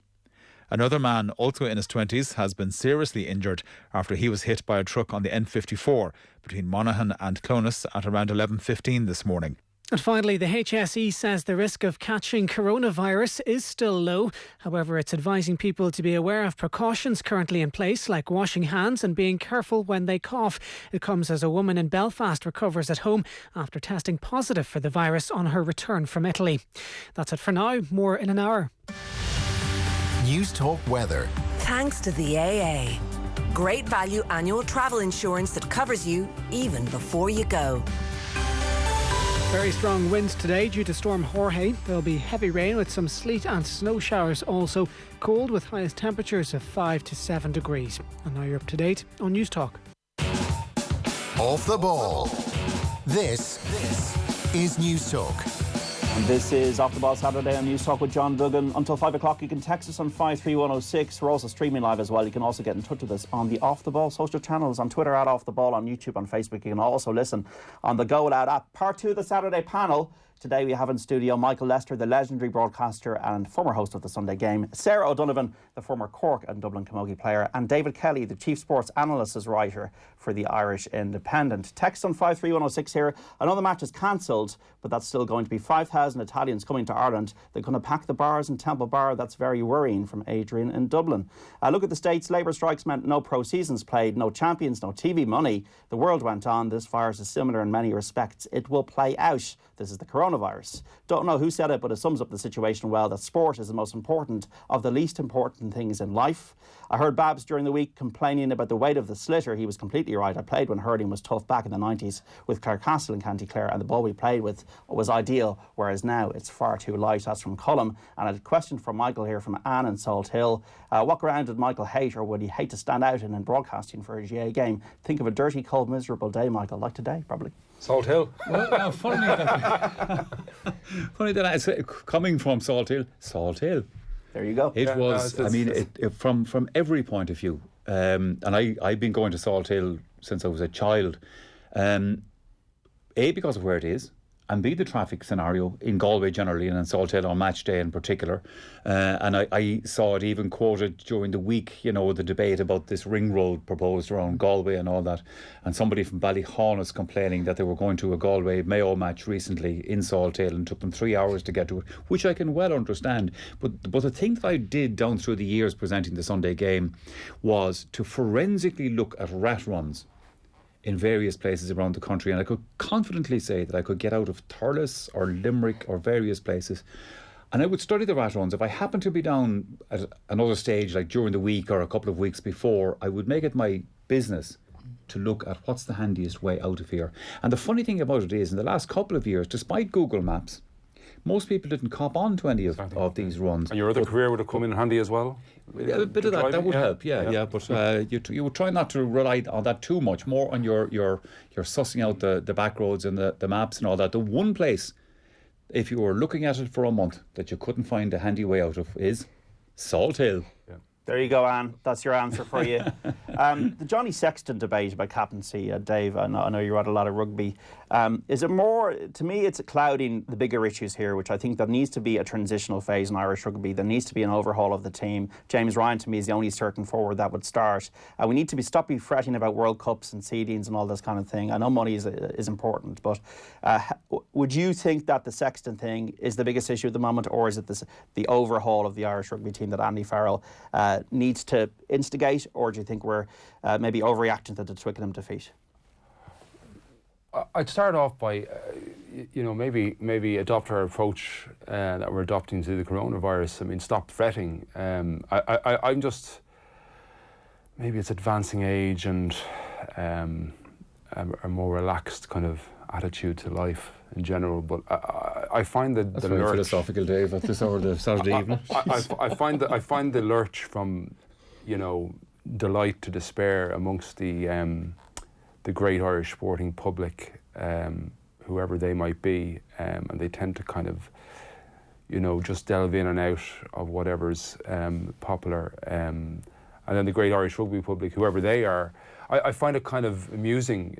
Another man, also in his 20s, has been seriously injured after he was hit by a truck on the N54 between Monaghan and Clones at around 11:15 this morning. And finally, the HSE says the risk of catching coronavirus is still low. However, it's advising people to be aware of precautions currently in place, like washing hands and being careful when they cough. It comes as a woman in Belfast recovers at home after testing positive for the virus on her return from Italy. That's it for now. More in an hour. Newstalk weather. Thanks to the AA. Great value annual travel insurance that covers you even before you go. Very strong winds today due to Storm Jorge. There'll be heavy rain with some sleet and snow showers also. Cold with highest temperatures of 5 to 7 degrees. And now you're up to date on Newstalk. Off the ball. This is Newstalk. And this is Off the Ball Saturday on Newstalk with John Duggan. Until 5 o'clock, you can text us on 53106. We're also streaming live as well. You can also get in touch with us on the Off the Ball social channels, on Twitter at Off the Ball, on YouTube, on Facebook. You can also listen on the Go Loud app. Part 2 of the Saturday panel. Today we have in studio Michael Lyster, the legendary broadcaster and former host of the Sunday Game, Sarah O'Donovan, the former Cork and Dublin camogie player, and David Kelly, the chief sports analyst as writer for the Irish Independent. Text on 53106 here. I know the match is cancelled, but that's still going to be 5,000 Italians coming to Ireland. They're going to pack the bars in Temple Bar. That's very worrying, from Adrian in Dublin. Look at the States. Labour strikes meant no pro seasons played, no champions, no TV money. The world went on. This virus is similar in many respects. It will play out. This is the coronavirus. Don't know who said it, but it sums up the situation well, that sport is the most important of the least important things in life. I heard Babs during the week complaining about the weight of the slitter. He was completely right. I played when hurling was tough back in the 90s with Clarecastle in County Clare, and the ball we played with was ideal, whereas now it's far too light. That's from Cullum. And a question from Michael here from Anne in Salt Hill. What ground did Michael hate, or would he hate to stand out in broadcasting for a GAA game? Think of a dirty, cold, miserable day, Michael, like today, probably. Salt Hill. Well, funny that it's coming from Salt Hill. Salt Hill. There you go. It was. From every point of view, and I've been going to Salt Hill since I was a child. A, because of where it is, and B, the traffic scenario in Galway generally and in Salt Hill on match day in particular. And I saw it even quoted during the week, the debate about this ring road proposed around Galway and all that. And somebody from Ballyhon is complaining that they were going to a Galway Mayo match recently in Salt Hill and took them 3 hours to get to it, which I can well understand. But the thing that I did down through the years presenting the Sunday Game was to forensically look at rat runs in various places around the country, and I could confidently say that I could get out of Thurles or Limerick or various places And I would study the rat runs. If I happened to be down at another stage, like during the week or a couple of weeks before, I would make it my business to look at what's the handiest way out of here. And the funny thing about it is, in the last couple of years, despite Google Maps, most people didn't cop on to any of these runs. And your other career would have come in handy as well? Yeah, a bit of that would help, yeah. But you would try not to rely on that too much, more on your sussing out the back roads and the maps and all that. The one place, if you were looking at it for a month, that you couldn't find a handy way out of is Salt Hill. Yeah. There you go, Anne. That's your answer for you. The Johnny Sexton debate about captaincy, Dave, I know you read a lot of rugby. Is it more, to me, it's clouding the bigger issues here, which I think there needs to be a transitional phase in Irish rugby. There needs to be an overhaul of the team. James Ryan, to me, is the only certain forward that would start. We need to stop fretting about World Cups and seedings and all this kind of thing. I know money is important, but would you think that the Sexton thing is the biggest issue at the moment, or is it the overhaul of the Irish rugby team that Andy Farrell needs to instigate, or do you think we're maybe overreacting to the Twickenham defeat? I'd start off by, maybe adopt our approach that we're adopting to the coronavirus. I mean, stop fretting. I'm just, maybe it's advancing age and a more relaxed kind of attitude to life in general. But I find that that's the very lurch, philosophical, Dave, at this hour of the Saturday evening. I find the lurch from, delight to despair amongst the great Irish sporting public, whoever they might be, and they tend to kind of, just delve in and out of whatever's popular, and then the great Irish rugby public, whoever they are. I find it kind of amusing,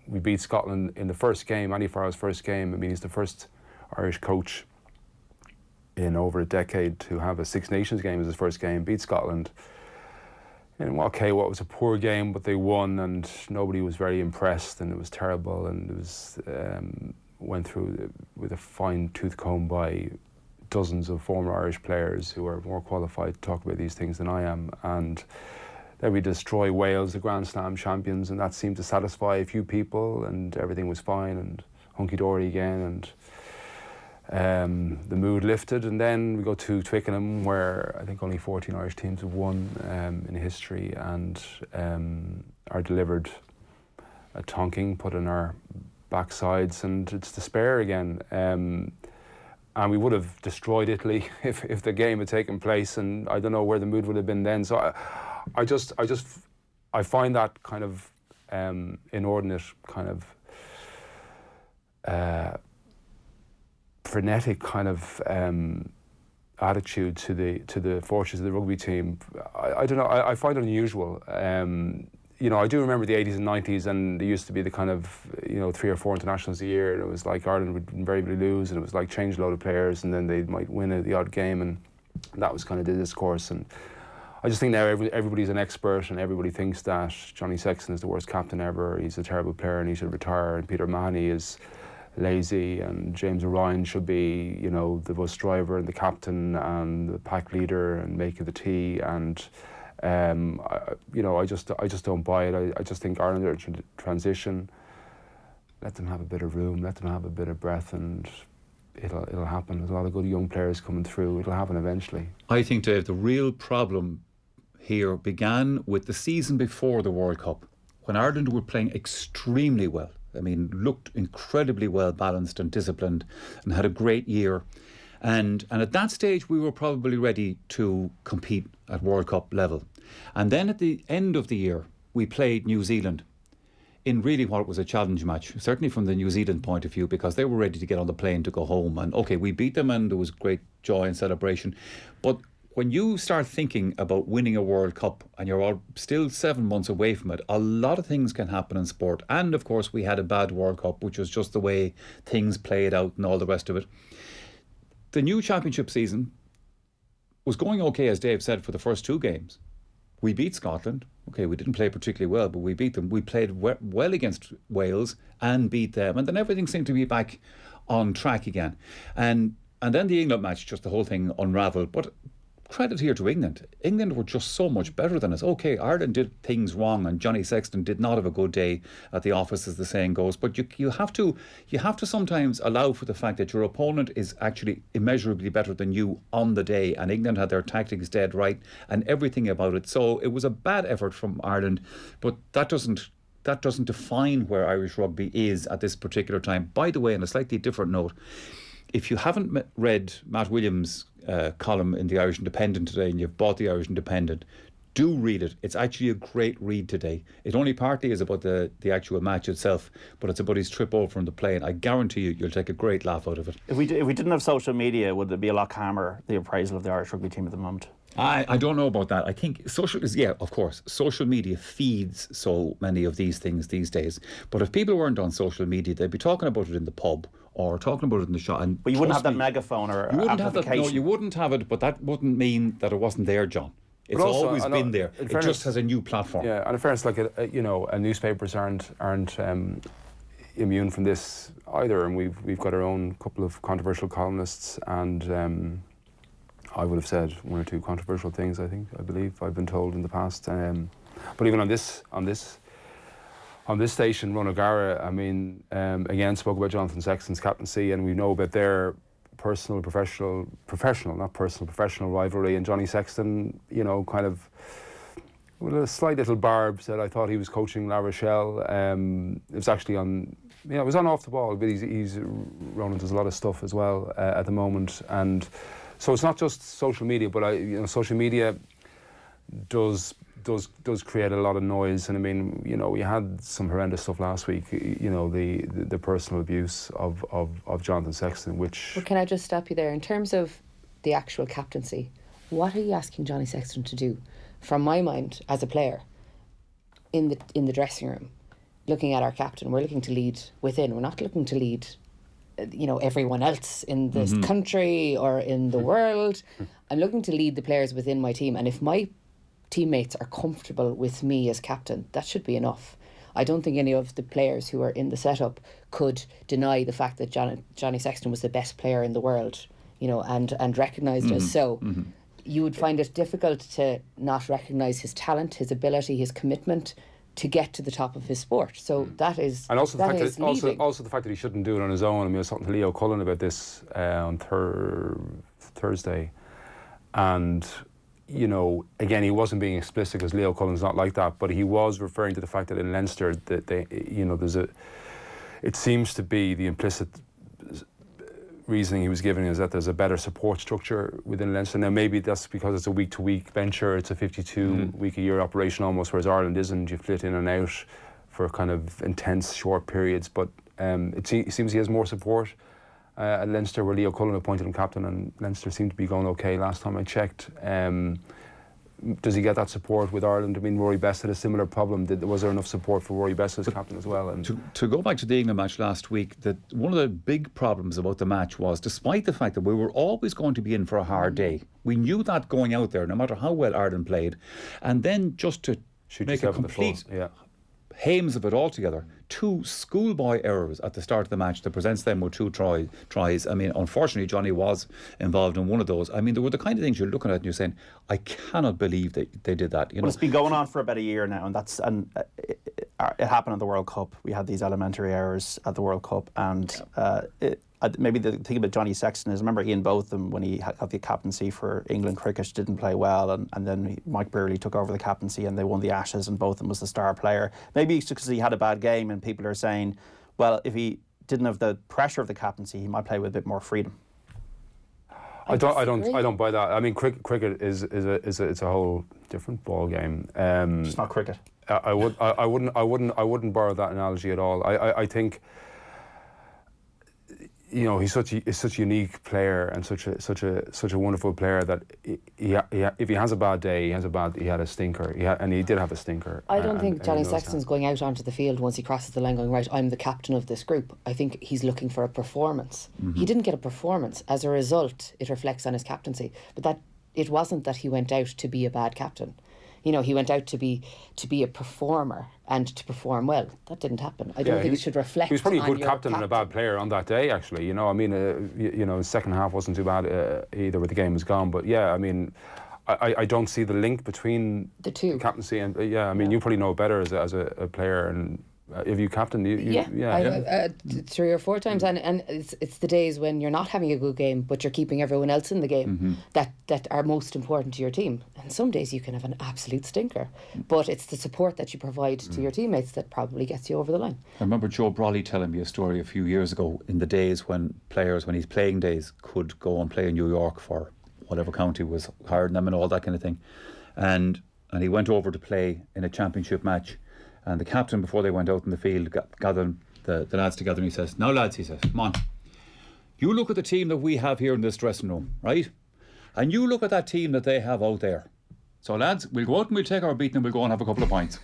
we beat Scotland in the first game, Andy Farrell's first game. I mean, he's the first Irish coach in over a decade to have a Six Nations game as his first game, beat Scotland. And okay, what was a poor game, but they won, and nobody was very impressed, and it was terrible, and it was went through with a fine-tooth comb by dozens of former Irish players who are more qualified to talk about these things than I am, and then we destroy Wales, the Grand Slam champions, and that seemed to satisfy a few people, and everything was fine and hunky-dory again, and the mood lifted. And then we go to Twickenham, where I think only 14 Irish teams have won in history, and are delivered a tonking put in our backsides, and it's despair again. And we would have destroyed Italy if the game had taken place, and I don't know where the mood would have been then. So I find that kind of inordinate kind of frenetic kind of attitude to the fortunes of the rugby team. I don't know. I find it unusual. I do remember the 80s and 90s, and there used to be the kind of 3 or 4 internationals a year, and it was like Ireland would invariably lose, and it was like change a load of players, and then they might win the odd game, and that was kind of the discourse. And I just think now everybody's an expert, and everybody thinks that Johnny Sexton is the worst captain ever. He's a terrible player, and he should retire. And Peter Mahoney is lazy, and James O'Ryan should be, the bus driver and the captain and the pack leader and making the tea. And I just don't buy it. I just think Ireland are in transition. Let them have a bit of room. Let them have a bit of breath, and it'll happen. There's a lot of good young players coming through. It'll happen eventually. I think, Dave, the real problem here began with the season before the World Cup, when Ireland were playing extremely well. I mean, looked incredibly well balanced and disciplined, and had a great year. And at that stage, we were probably ready to compete at World Cup level. And then at the end of the year, we played New Zealand in really what was a challenge match, certainly from the New Zealand point of view, because they were ready to get on the plane to go home. And okay, we beat them, and there was great joy and celebration. But when you start thinking about winning a World Cup and you're all still 7 months away from it, a lot of things can happen in sport. And of course, we had a bad World Cup, which was just the way things played out and all the rest of it. The new championship season was going okay, as Dave said, for the first 2 games. We beat Scotland. Okay, we didn't play particularly well, but we beat them. We played well against Wales and beat them. And then everything seemed to be back on track again. And then the England match, just the whole thing unravelled. But credit here to England. England were just so much better than us. Okay, Ireland did things wrong, and Johnny Sexton did not have a good day at the office, as the saying goes. But you have to sometimes allow for the fact that your opponent is actually immeasurably better than you on the day, and England had their tactics dead right and everything about it. So it was a bad effort from Ireland, but that doesn't define where Irish rugby is at this particular time. By the way, on a slightly different note, if you haven't read Matt Williams' column in the Irish Independent today, and you've bought the Irish Independent, do read it. It's actually a great read today. It only partly is about the actual match itself, but it's about his trip over from the plane. I guarantee you'll take a great laugh out of it. If we didn't have social media, would it be a lot calmer, the appraisal of the Irish rugby team at the moment? I don't know about that. I think of course, social media feeds so many of these things these days. But if people weren't on social media, they'd be talking about it in the pub or talking about it in the shop. But you wouldn't have that megaphone or amplification. No, you wouldn't have it, but that wouldn't mean that it wasn't there, John. It's also, always been there. It just has a new platform. Yeah, and in fairness, newspapers aren't immune from this either, and we've got our own couple of controversial columnists, and I would have said one or two controversial things. I believe I've been told in the past. But even on this station, Ron O'Gara, again spoke about Jonathan Sexton's captaincy, and we know about their professional rivalry. And Johnny Sexton, kind of with a slight little barb, said, "I thought he was coaching La Rochelle." It was actually on. It was on off the ball, but Ronan does a lot of stuff as well at the moment, and. So it's not just social media, but social media does create a lot of noise. And we had some horrendous stuff last week. The personal abuse of Jonathan Sexton, which. Well, can I just stop you there? In terms of the actual captaincy, what are you asking Johnny Sexton to do? From my mind, as a player, in the dressing room, looking at our captain, we're looking to lead within. We're not looking to lead everyone else in this country or in the world. I'm looking to lead the players within my team, and if my teammates are comfortable with me as captain, that should be enough. I don't think any of the players who are in the setup could deny the fact that Johnny Sexton was the best player in the world, and recognised as so. You would find it difficult to not recognise his talent, his ability, his commitment to get to the top of his sport. So that is, and also the fact that also the fact that he shouldn't do it on his own. I was talking to Leo Cullen about this on Thursday, and again, he wasn't being explicit because Leo Cullen's not like that, but he was referring to the fact that in Leinster that it seems to be the implicit reasoning he was giving is that there's a better support structure within Leinster. Now maybe that's because it's a week-to-week venture, it's a 52-week-a-year operation almost, whereas Ireland isn't. You flit in and out for kind of intense short periods, but it seems he has more support at Leinster, where Leo Cullen appointed him captain, and Leinster seemed to be going okay last time I checked. Does he get that support with Ireland? Rory Best had a similar problem. Was there enough support for Rory Best as captain as well? And to go back to the England match last week, that one of the big problems about the match was, despite the fact that we were always going to be in for a hard day, we knew that going out there, no matter how well Ireland played, and then just to make a complete hames of it altogether. 2 schoolboy errors at the start of the match that presents them with 2 tries. Unfortunately, Johnny was involved in one of those. There were the kind of things you're looking at and you're saying, I cannot believe they did that. It's been going on for about a year now, and it happened at the World Cup. We had these elementary errors at the World Cup, and maybe the thing about Johnny Sexton is, remember Ian Botham, when he got the captaincy for England cricket, didn't play well, and then Mike Brearley took over the captaincy and they won the Ashes, and Botham was the star player. Maybe it's because he had a bad game and people are saying, well, if he didn't have the pressure of the captaincy, he might play with a bit more freedom. I don't buy that. Cricket is a whole different ball game. It's not cricket. I wouldn't borrow that analogy at all. I think he's such a unique player and such a wonderful player that if he has a bad day, he had a stinker. And he did have a stinker. I don't think Johnny Sexton's going out onto the field once he crosses the line going, right, I'm the captain of this group. I think he's looking for a performance. He didn't get a performance. As a result, it reflects on his captaincy. But that it wasn't that he went out to be a bad captain. He went out to be a performer and to perform well. That didn't happen. I don't think it should reflect. He was probably a on good your captain and a bad player on that day, actually. His second half wasn't too bad either, with the game was gone. But yeah, I don't see the link between the two, captaincy and you probably know better as a player, and if you captain, I 3 or 4 times, and it's the days when you're not having a good game, but you're keeping everyone else in the game that are most important to your team. And some days you can have an absolute stinker, but it's the support that you provide to your teammates that probably gets you over the line. I remember Joe Brawley telling me a story a few years ago, in the days when players, when his playing days, could go and play in New York for whatever county was hiring them and all that kind of thing, and he went over to play in a championship match. And the captain, before they went out in the field, gathered the lads together, and he says, "Now lads," he says, "come on, you look at the team that we have here in this dressing room, right? And you look at that team that they have out there. So lads, we'll go out and we'll take our beating and we'll go and have a couple of pints."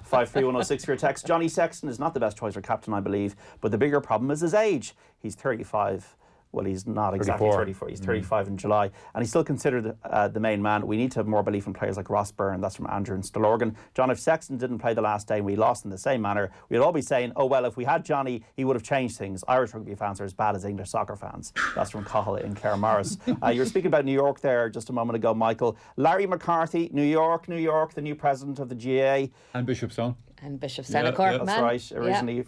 53106 for your text. Johnny Sexton is not the best choice for captain, I believe, but the bigger problem is his age. He's 35. Well, he's not exactly 34. He's 35 in July, and he's still considered the main man. We need to have more belief in players like Ross Byrne. That's from Andrew in Stillorgan. John, if Sexton didn't play the last day and we lost in the same manner, we'd all be saying, "Oh well, if we had Johnny, he would have changed things." Irish rugby fans are as bad as English soccer fans. That's from Cahill in Claremorris. You were speaking about New York there just a moment ago, Michael. Larry McCarthy, New York, the new president of the GAA, and Bishopstown. And Bishopstown, Cork, that's right. Originally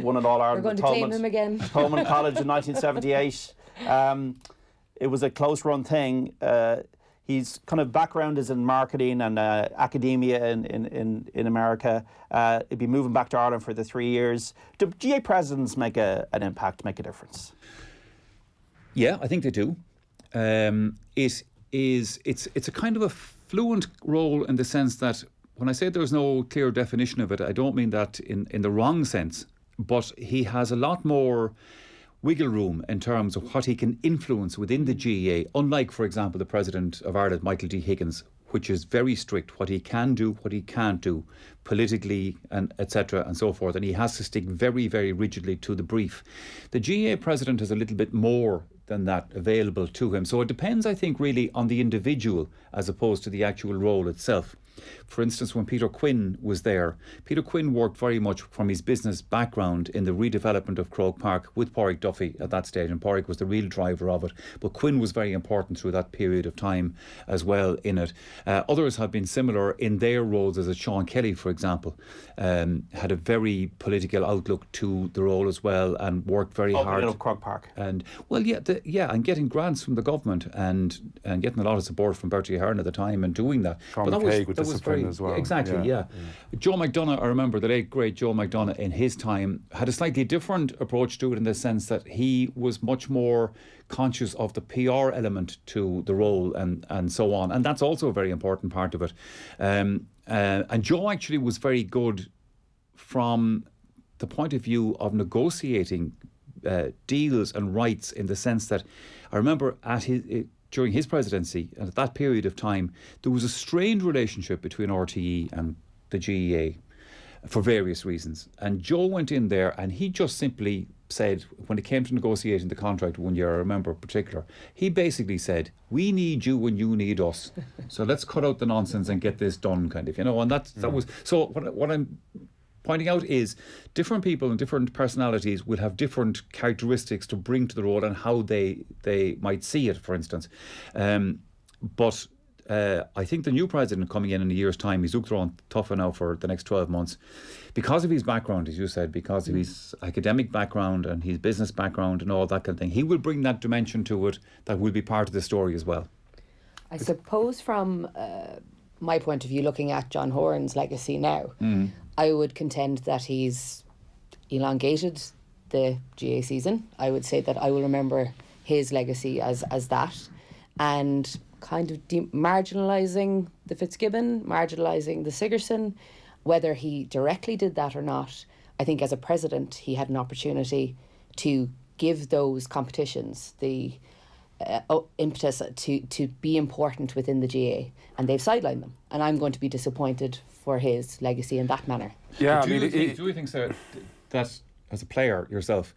won it all Ireland. We're going to claim him again. Pullman College in 1978. It was a close-run thing. His kind of background is in marketing and academia in America. He'd be moving back to Ireland for the 3 years. Do GA presidents make an impact, make a difference? Yeah, I think they do. It's a kind of a fluent role in the sense that when I say there's no clear definition of it, I don't mean that in the wrong sense, but he has a lot more wiggle room in terms of what he can influence within the GAA, unlike, for example, the President of Ireland, Michael D. Higgins, which is very strict, what he can do, what he can't do, politically, and etc. and so forth, and he has to stick very, very rigidly to the brief. The GAA President has a little bit more than that available to him, so it depends, I think, really on the individual as opposed to the actual role itself. For instance, when Peter Quinn was there, Peter Quinn worked very much from his business background in the redevelopment of Croke Park with Pádraig Duffy at that stage, and Pádraig was the real driver of it. But Quinn was very important through that period of time as well in it. Others have been similar in their roles, as Sean Kelly, for example, had a very political outlook to the role as well, and worked very hard. Of Croke Park. And and getting grants from the government and getting a lot of support from Bertie Ahern at the time and doing that. Sean McCaig with discipline as well. Exactly, yeah. Joe McDonagh, I remember the late great Joe McDonagh in his time had a slightly different approach to it, in the sense that he was much more conscious of the PR element to the role and so on, and that's also a very important part of it. And Joe actually was very good from the point of view of negotiating deals and rights, in the sense that I remember during his presidency, and at that period of time, there was a strained relationship between RTE and the GAA for various reasons. And Joe went in there and he just simply said, when it came to negotiating the contract one year, I remember in particular, he basically said, "We need you when you need us. So let's cut out the nonsense and get this done," kind of, and that was, so what I'm pointing out is different people and different personalities will have different characteristics to bring to the role and how they might see it, for instance. But I think the new president coming in a year's time, he's looked around tougher now for the next 12 months, because of his background, as you said, because of his academic background and his business background and all that kind of thing. He will bring that dimension to it that will be part of the story as well. I suppose from my point of view, looking at John Horan's legacy now, I would contend that he's elongated the GAA season. I would say that I will remember his legacy as that, and kind of marginalising the Fitzgibbon, marginalising the Sigerson. Whether he directly did that or not, I think as a president he had an opportunity to give those competitions the impetus to be important within the GAA, and they've sidelined them, and I'm going to be disappointed for his legacy in that manner. Yeah, do you think, sir, that as a player yourself,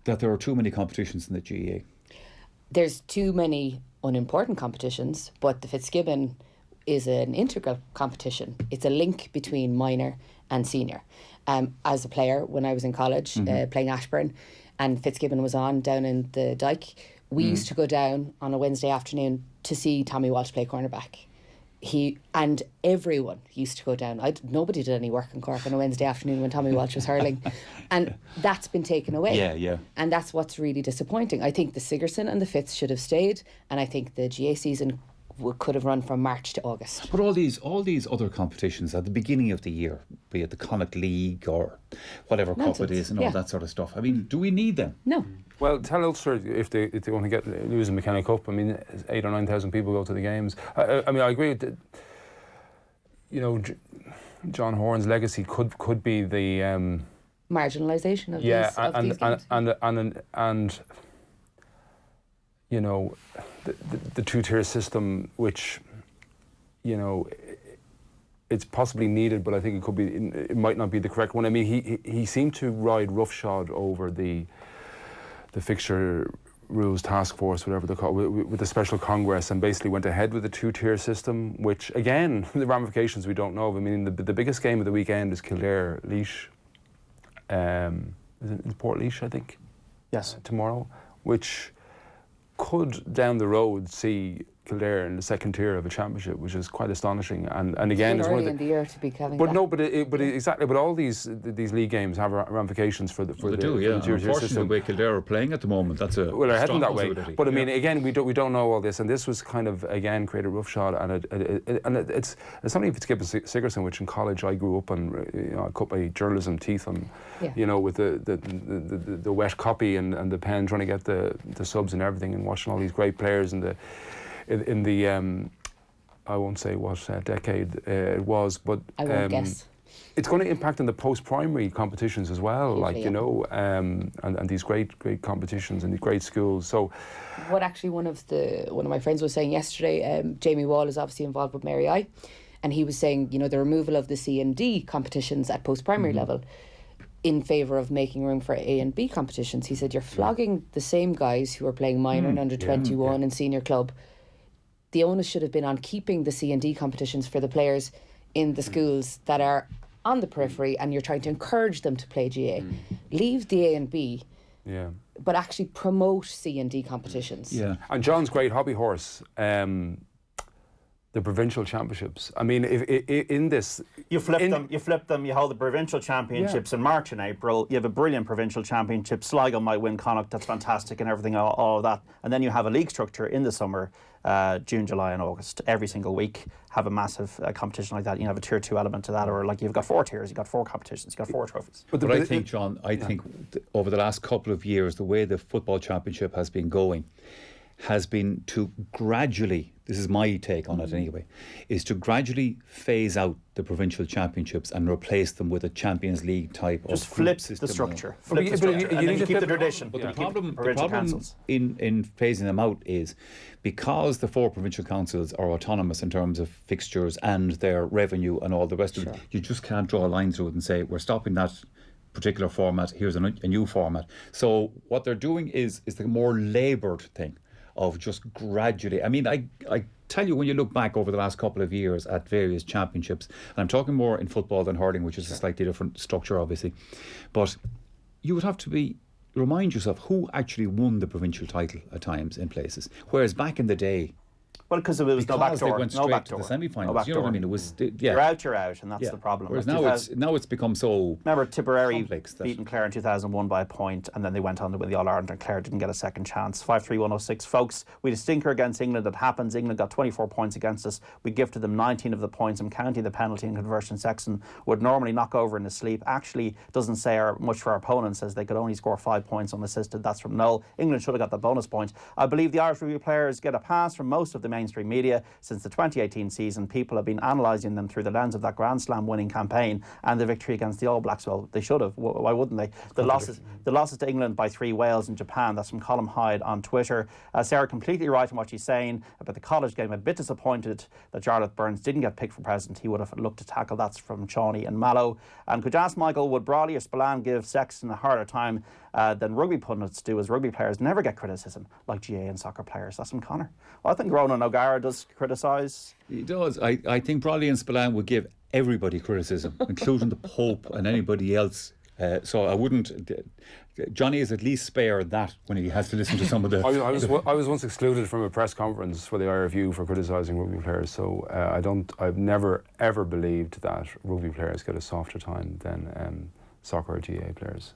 that there are too many competitions in the GAA? There's too many unimportant competitions, but the Fitzgibbon is an integral competition. It's a link between minor and senior. As a player, when I was in college playing Ashburn, and Fitzgibbon was on down in the Dyke, we used to go down on a Wednesday afternoon to see Tommy Walsh play cornerback. And everyone used to go down. Nobody did any work in Cork on a Wednesday afternoon when Tommy Walsh was hurling. And that's been taken away. Yeah. And that's what's really disappointing. I think the Sigerson and the Fitz should have stayed, and I think the GAA season could have run from March to August. But all these other competitions at the beginning of the year, be it the Connacht League or whatever cup it is and all that sort of stuff, I mean, do we need them? No. Well, tell Ulster if they want to lose a McKenna Cup. I mean, 8,000 or 9,000 people go to the games. I mean, I agree with that. You know, John Horan's legacy could be the marginalisation of these games. And you know, the two-tier system, which, you know, it's possibly needed, but I think it might not be the correct one. I mean, he seemed to ride roughshod over the fixture rules task force, whatever they call it, with the special congress, and basically went ahead with the two-tier system, which again, the ramifications we don't know of. I mean, the biggest game of the weekend is Kildare-Laois. Is it Port Laois, I think? Yes. Tomorrow, which could down the road see Kildare in the second tier of a championship, which is quite astonishing. And again, it's early in the year to be having that. Exactly. But all these league games have ramifications for the tier system. The way Kildare are playing at the moment, that's a they're heading that way. But I mean, yeah. Again, we don't know all this, and this was kind of again created roughshod, and it's something Fitzgibbon Sigerson, which in college I grew up on. You know, I cut my journalism teeth on, you know, with the wet copy and the pen, trying to get the subs and everything, and watching all these great players in the I won't say what decade it was, but I won't guess. It's going to impact on the post-primary competitions as well, you know, and these great competitions and these great schools. So, what actually one of my friends was saying yesterday, Jamie Wall is obviously involved with Mary I, and he was saying, you know, the removal of the C and D competitions at post-primary level in favour of making room for A and B competitions. He said you're flogging the same guys who are playing minor and under 21 and senior club. The onus should have been on keeping the C and D competitions for the players in the schools that are on the periphery, and you're trying to encourage them to play GAA. Leave the A and B, but actually promote C and D competitions. Yeah, and John's great hobby horse, the provincial championships. I mean, if in this... You flip them, you hold the provincial championships in March and April, you have a brilliant provincial championship, Sligo might win Connacht, that's fantastic, and everything, all of that. And then you have a league structure in the summer, June, July and August, every single week, have a massive competition like that. You have a tier 2 element to that, or like you've got 4 tiers, you've got 4 competitions, you've got 4 trophies. But I think, John, over the last couple of years, the way the football championship has been going has been to gradually, this is my take on it anyway, is to gradually phase out the provincial championships and replace them with a Champions League type of flip the structure. Flip the structure, and then you keep the tradition. But the problem in phasing them out is because the 4 provincial councils are autonomous in terms of fixtures and their revenue and all the rest of it, you just can't draw a line through it and say, we're stopping that particular format, here's a new format. So what they're doing is the more laboured thing of just gradually. I mean, I tell you, when you look back over the last couple of years at various championships, and I'm talking more in football than hurling, which is a slightly different structure, obviously, but you would have to remind yourself who actually won the provincial title at times in places. Whereas back in the day, well, because it was no back door. They went straight no back to door. the semi-finals. No back you know door. what I mean? It was you're out, and that's the problem. Whereas like now it's become so. Remember Tipperary beating Clare in 2001 by a point, and then they went on to win the All Ireland, and Clare didn't get a second chance. 5-3-1-0-6, folks. We had a stinker against England. That happens. England got 24 points against us. We gifted them 19 of the points, and counting the penalty and conversion Sexton would normally knock over in his sleep. Actually, doesn't say much for our opponents, as they could only score 5 points unassisted. That's from Noel. England should have got the bonus point. I believe the Irish rugby players get a pass from most of them mainstream media since the 2018 season. People have been analysing them through the lens of that Grand Slam winning campaign and the victory against the All Blacks. Well, they should have. Why wouldn't they? The losses to England by 3, Wales and Japan. That's from Colm Hyde on Twitter. Sarah, completely right in what she's saying about the college game. A bit disappointed that Jarlath Burns didn't get picked for president. He would have looked to tackle. That's from Shawnee and Mallow. And could you ask Michael, would Brawley or Spillane give Sexton a harder time than rugby pundits do, as rugby players never get criticism like GAA and soccer players? That's from Connor. Well, I think Ronan O'Gara does criticise. He does. I think Brawley and Spillane would give everybody criticism, including the Pope and anybody else. So I wouldn't. Johnny is at least spared that when he has to listen to some of the. I was once excluded from a press conference for the IRFU for criticising rugby players. So I've never ever believed that rugby players get a softer time than soccer or GAA players.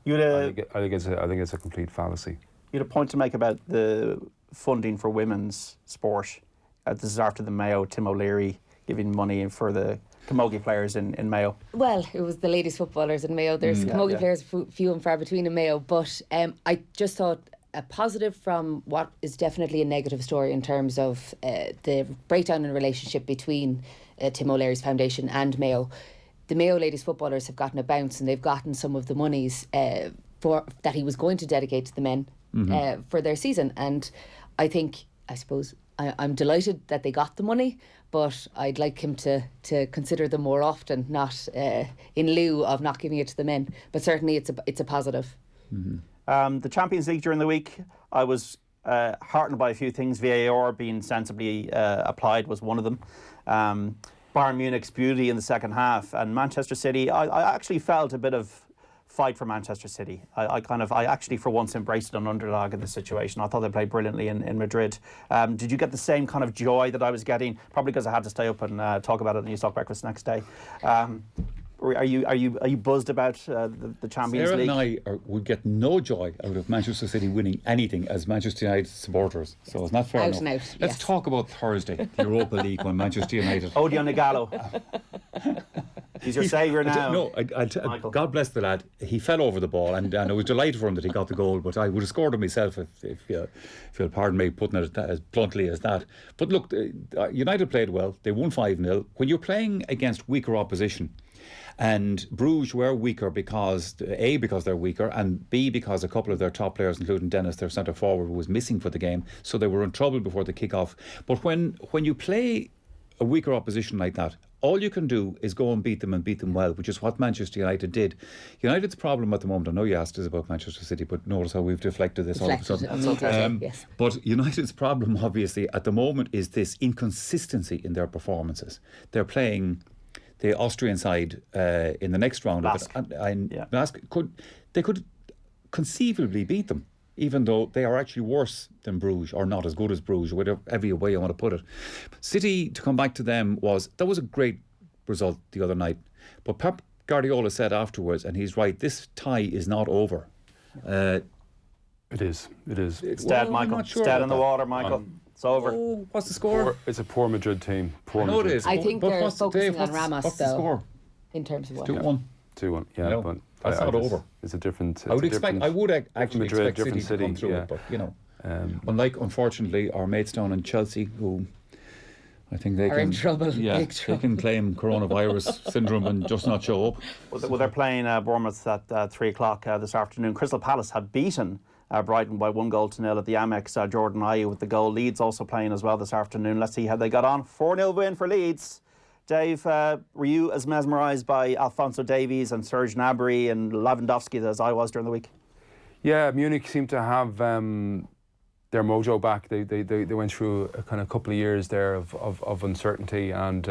I think it's a complete fallacy. You had a point to make about the funding for women's sport. This is after the Mayo, Tim O'Leary giving money for the camogie players in Mayo. Well, it was the ladies footballers in Mayo. There's camogie players few and far between in Mayo, but I just thought a positive from what is definitely a negative story in terms of the breakdown in relationship between Tim O'Leary's foundation and Mayo. The Mayo ladies footballers have gotten a bounce, and they've gotten some of the monies that he was going to dedicate to the men for their season. And I suppose I'm delighted that they got the money, but I'd like him to consider them more often, not in lieu of not giving it to the men. But certainly it's a positive. The Champions League during the week, I was heartened by a few things. VAR being sensibly applied was one of them. Bayern Munich's beauty in the second half, and Manchester City, I actually felt a bit of fight for Manchester City. I actually for once embraced an underdog in the situation. I thought they played brilliantly in Madrid. Did you get the same kind of joy that I was getting? Probably because I had to stay up and talk about it at the News Talk Breakfast next day. Are you buzzed about the Champions League? Sarah and I would get no joy out of Manchester City winning anything as Manchester United supporters. So it's not fair enough. Out and out. Let's talk about Thursday, the Europa League, when Manchester United. Odion Ighalo. He's your saviour now. No, God bless the lad. He fell over the ball, and I was delighted for him that he got the goal. But I would have scored it myself if you'll pardon me putting it as bluntly as that. But look, United played well. They won 5-0. When you're playing against weaker opposition, and Bruges were weaker because they're weaker, and B, because a couple of their top players, including Dennis, their centre forward, was missing for the game, so they were in trouble before the kick-off. But when you play a weaker opposition like that, all you can do is go and beat them well, which is what Manchester United did. United's problem at the moment, I know you asked us about Manchester City, but notice how we've deflected this all of a sudden. Yes. But United's problem, obviously, at the moment is this inconsistency in their performances. They're playing the Austrian side in the next round. They could conceivably beat them, even though they are actually worse than Bruges, or not as good as Bruges, whatever way you want to put it. City, to come back to them, that was a great result the other night. But Pep Guardiola said afterwards, and he's right, this tie is not over. It is. It's dead, Michael. It's dead in the water, Michael. It's over. Oh, what's the score? It's a poor Madrid team. It is. I think they're focusing on Ramos, what's the score? In terms of what? 2-1. 2-1. Yeah, no, but that's not over. It's a different. I would expect Madrid, City to come through it, but unlike, unfortunately, our mates down in Chelsea, who I think they are in trouble. Yeah, they can claim coronavirus syndrome and just not show up. Well, they're playing Bournemouth at 3:00 this afternoon. Crystal Palace had beaten Brighton by 1-0 at the Amex. Jordan Ayew with the goal. Leeds also playing as well this afternoon. Let's see how they got on. 4-0 win for Leeds. Dave, were you as mesmerised by Alphonso Davies and Serge Gnabry and Lewandowski as I was during the week? Yeah, Munich seemed to have their mojo back. They went through a kind of couple of years there of uncertainty, and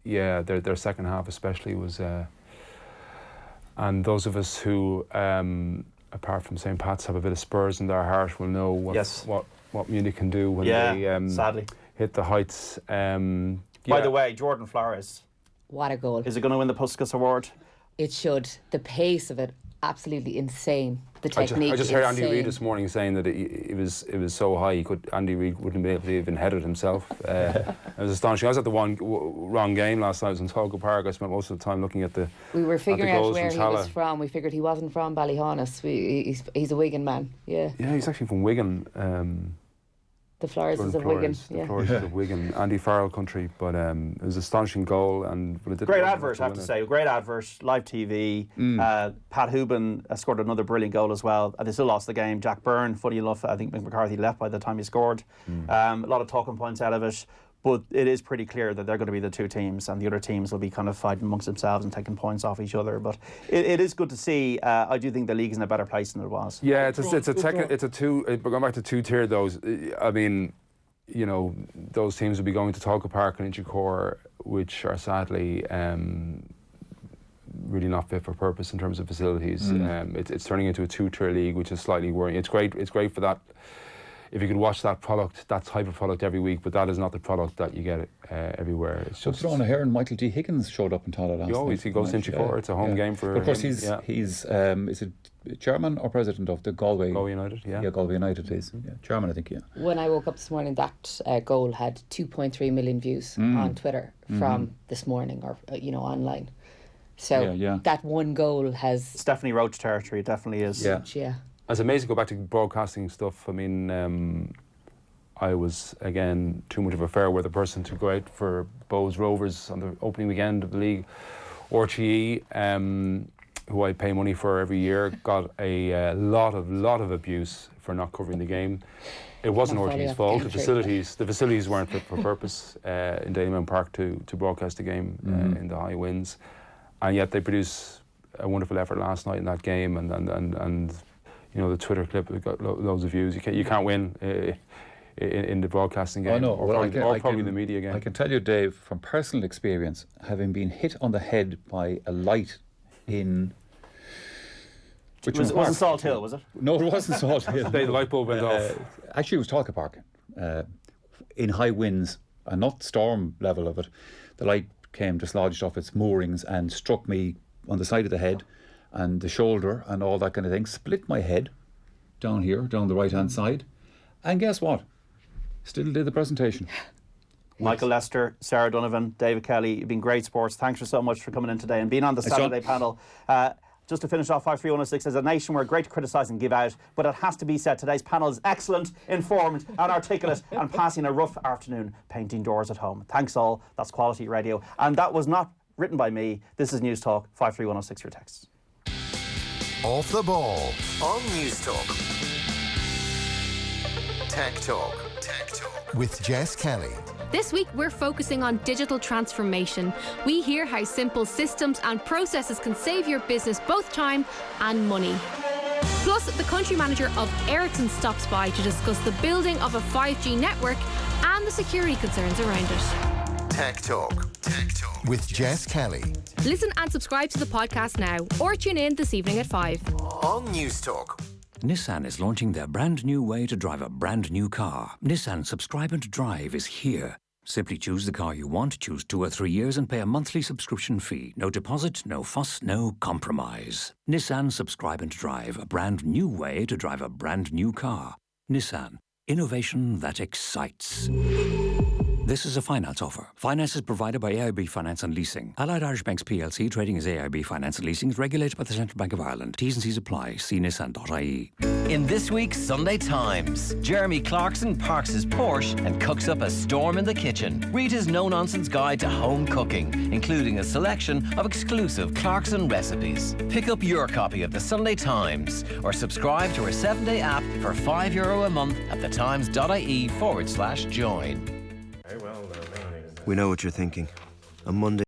their second half especially was. And those of us who, apart from St. Pat's, have a bit of Spurs in their heart will know what Munich can do when they sadly hit the heights. By the way, Jordan Flores. What a goal. Is it going to win the Puskas Award? It should. The pace of it, absolutely insane. The technique. I just heard Andy Reid this morning saying that it was so high Andy Reid wouldn't be able to even head it himself. It was astonishing. I was at the wrong game last night. I was in Togo Park. I spent most of the time looking at the. We were figuring out where he was from. We figured he wasn't from Ballyhonus. He's a Wigan man. Yeah. Yeah, he's actually from Wigan. The Flores Glen of Wigan. Flores, the Flores of Wigan, Andy Farrell country. But it was an astonishing goal, and it did great advert, I have to say. Great advert, live TV. Pat Hooban scored another brilliant goal as well. They still lost the game. Jack Byrne, funny enough, I think Mick McCarthy left by the time he scored. A lot of talking points out of it. But it is pretty clear that they're going to be the two teams, and the other teams will be kind of fighting amongst themselves and taking points off each other. But it is good to see. I do think the league is in a better place than it was. Yeah, it's a two. Going back to two-tier, those. I mean, you know, those teams will be going to Tolka Park and Inchicore, which are sadly really not fit for purpose in terms of facilities. It's turning into a two-tier league, which is slightly worrying. It's great for that. If you could watch that product, that type of product every week, but that is not the product that you get everywhere. It's just throwing a hair, and Michael D. Higgins showed up in Tala last night. He goes to Inchicore. It's a home game for. But of course, he's is it chairman or president of the Galway United? Yeah, Galway United is chairman, I think. Yeah. When I woke up this morning, that goal had 2.3 million views on Twitter from this morning, or online. So that one goal has Stephanie Roach territory. It definitely is. Yeah. It's amazing to go back to broadcasting stuff. I mean, I was, again, too much of a fair weather person to go out for Bows Rovers on the opening weekend of the league. RTE, who I pay money for every year, got a lot of abuse for not covering the game. It wasn't RTE's fault. The facilities weren't fit for purpose in Dalymount Park to broadcast the game in the high winds. And yet they produced a wonderful effort last night in that game, and you know, the Twitter clip got loads of views. You can't win in the broadcasting game, or probably the media game. I can tell you, Dave, from personal experience, having been hit on the head by a light in. It wasn't Salt Hill, was it? No, it wasn't Salt Hill. The light bulb went off. Actually, it was Tolka Park. In high winds, and not storm level of it, the light came dislodged off its moorings and struck me on the side of the head and the shoulder and all that kind of thing, split my head down here, down the right-hand side. And guess what? Still did the presentation. Michael Lyster, Sarah Donovan, David Kelly, you've been great sports. Thanks so much for coming in today and being on the Saturday panel. Just to finish off, 53106, as a nation we're great to criticise and give out, but it has to be said, today's panel is excellent, informed and articulate, and passing a rough afternoon painting doors at home. Thanks all, that's quality radio. And that was not written by me. This is News Talk, 53106 for your texts. Off the ball on News Talk. Tech Talk with Jess Kelly. This week we're focusing on digital transformation. We hear how simple systems and processes can save your business both time and money. Plus, the country manager of Ericsson stops by to discuss the building of a 5G network and the security concerns around it. Tech Talk with Jess Kelly. Listen and subscribe to the podcast now, or tune in this evening at 5 on News Talk. Nissan is launching their brand new way to drive a brand new car. Nissan Subscribe and Drive is here. Simply choose the car you want, choose 2 or 3 years and pay a monthly subscription fee. No deposit, no fuss, no compromise. Nissan Subscribe and Drive, a brand new way to drive a brand new car. Nissan, innovation that excites. This is a finance offer. Finance is provided by AIB Finance and Leasing. Allied Irish Banks PLC, trading as AIB Finance and Leasing, is regulated by the Central Bank of Ireland. T's and C's apply. See nissan.ie. In this week's Sunday Times, Jeremy Clarkson parks his Porsche and cooks up a storm in the kitchen. Read his no-nonsense guide to home cooking, including a selection of exclusive Clarkson recipes. Pick up your copy of the Sunday Times or subscribe to our 7-day app for €5 a month at thetimes.ie/join. We know what you're thinking. A Monday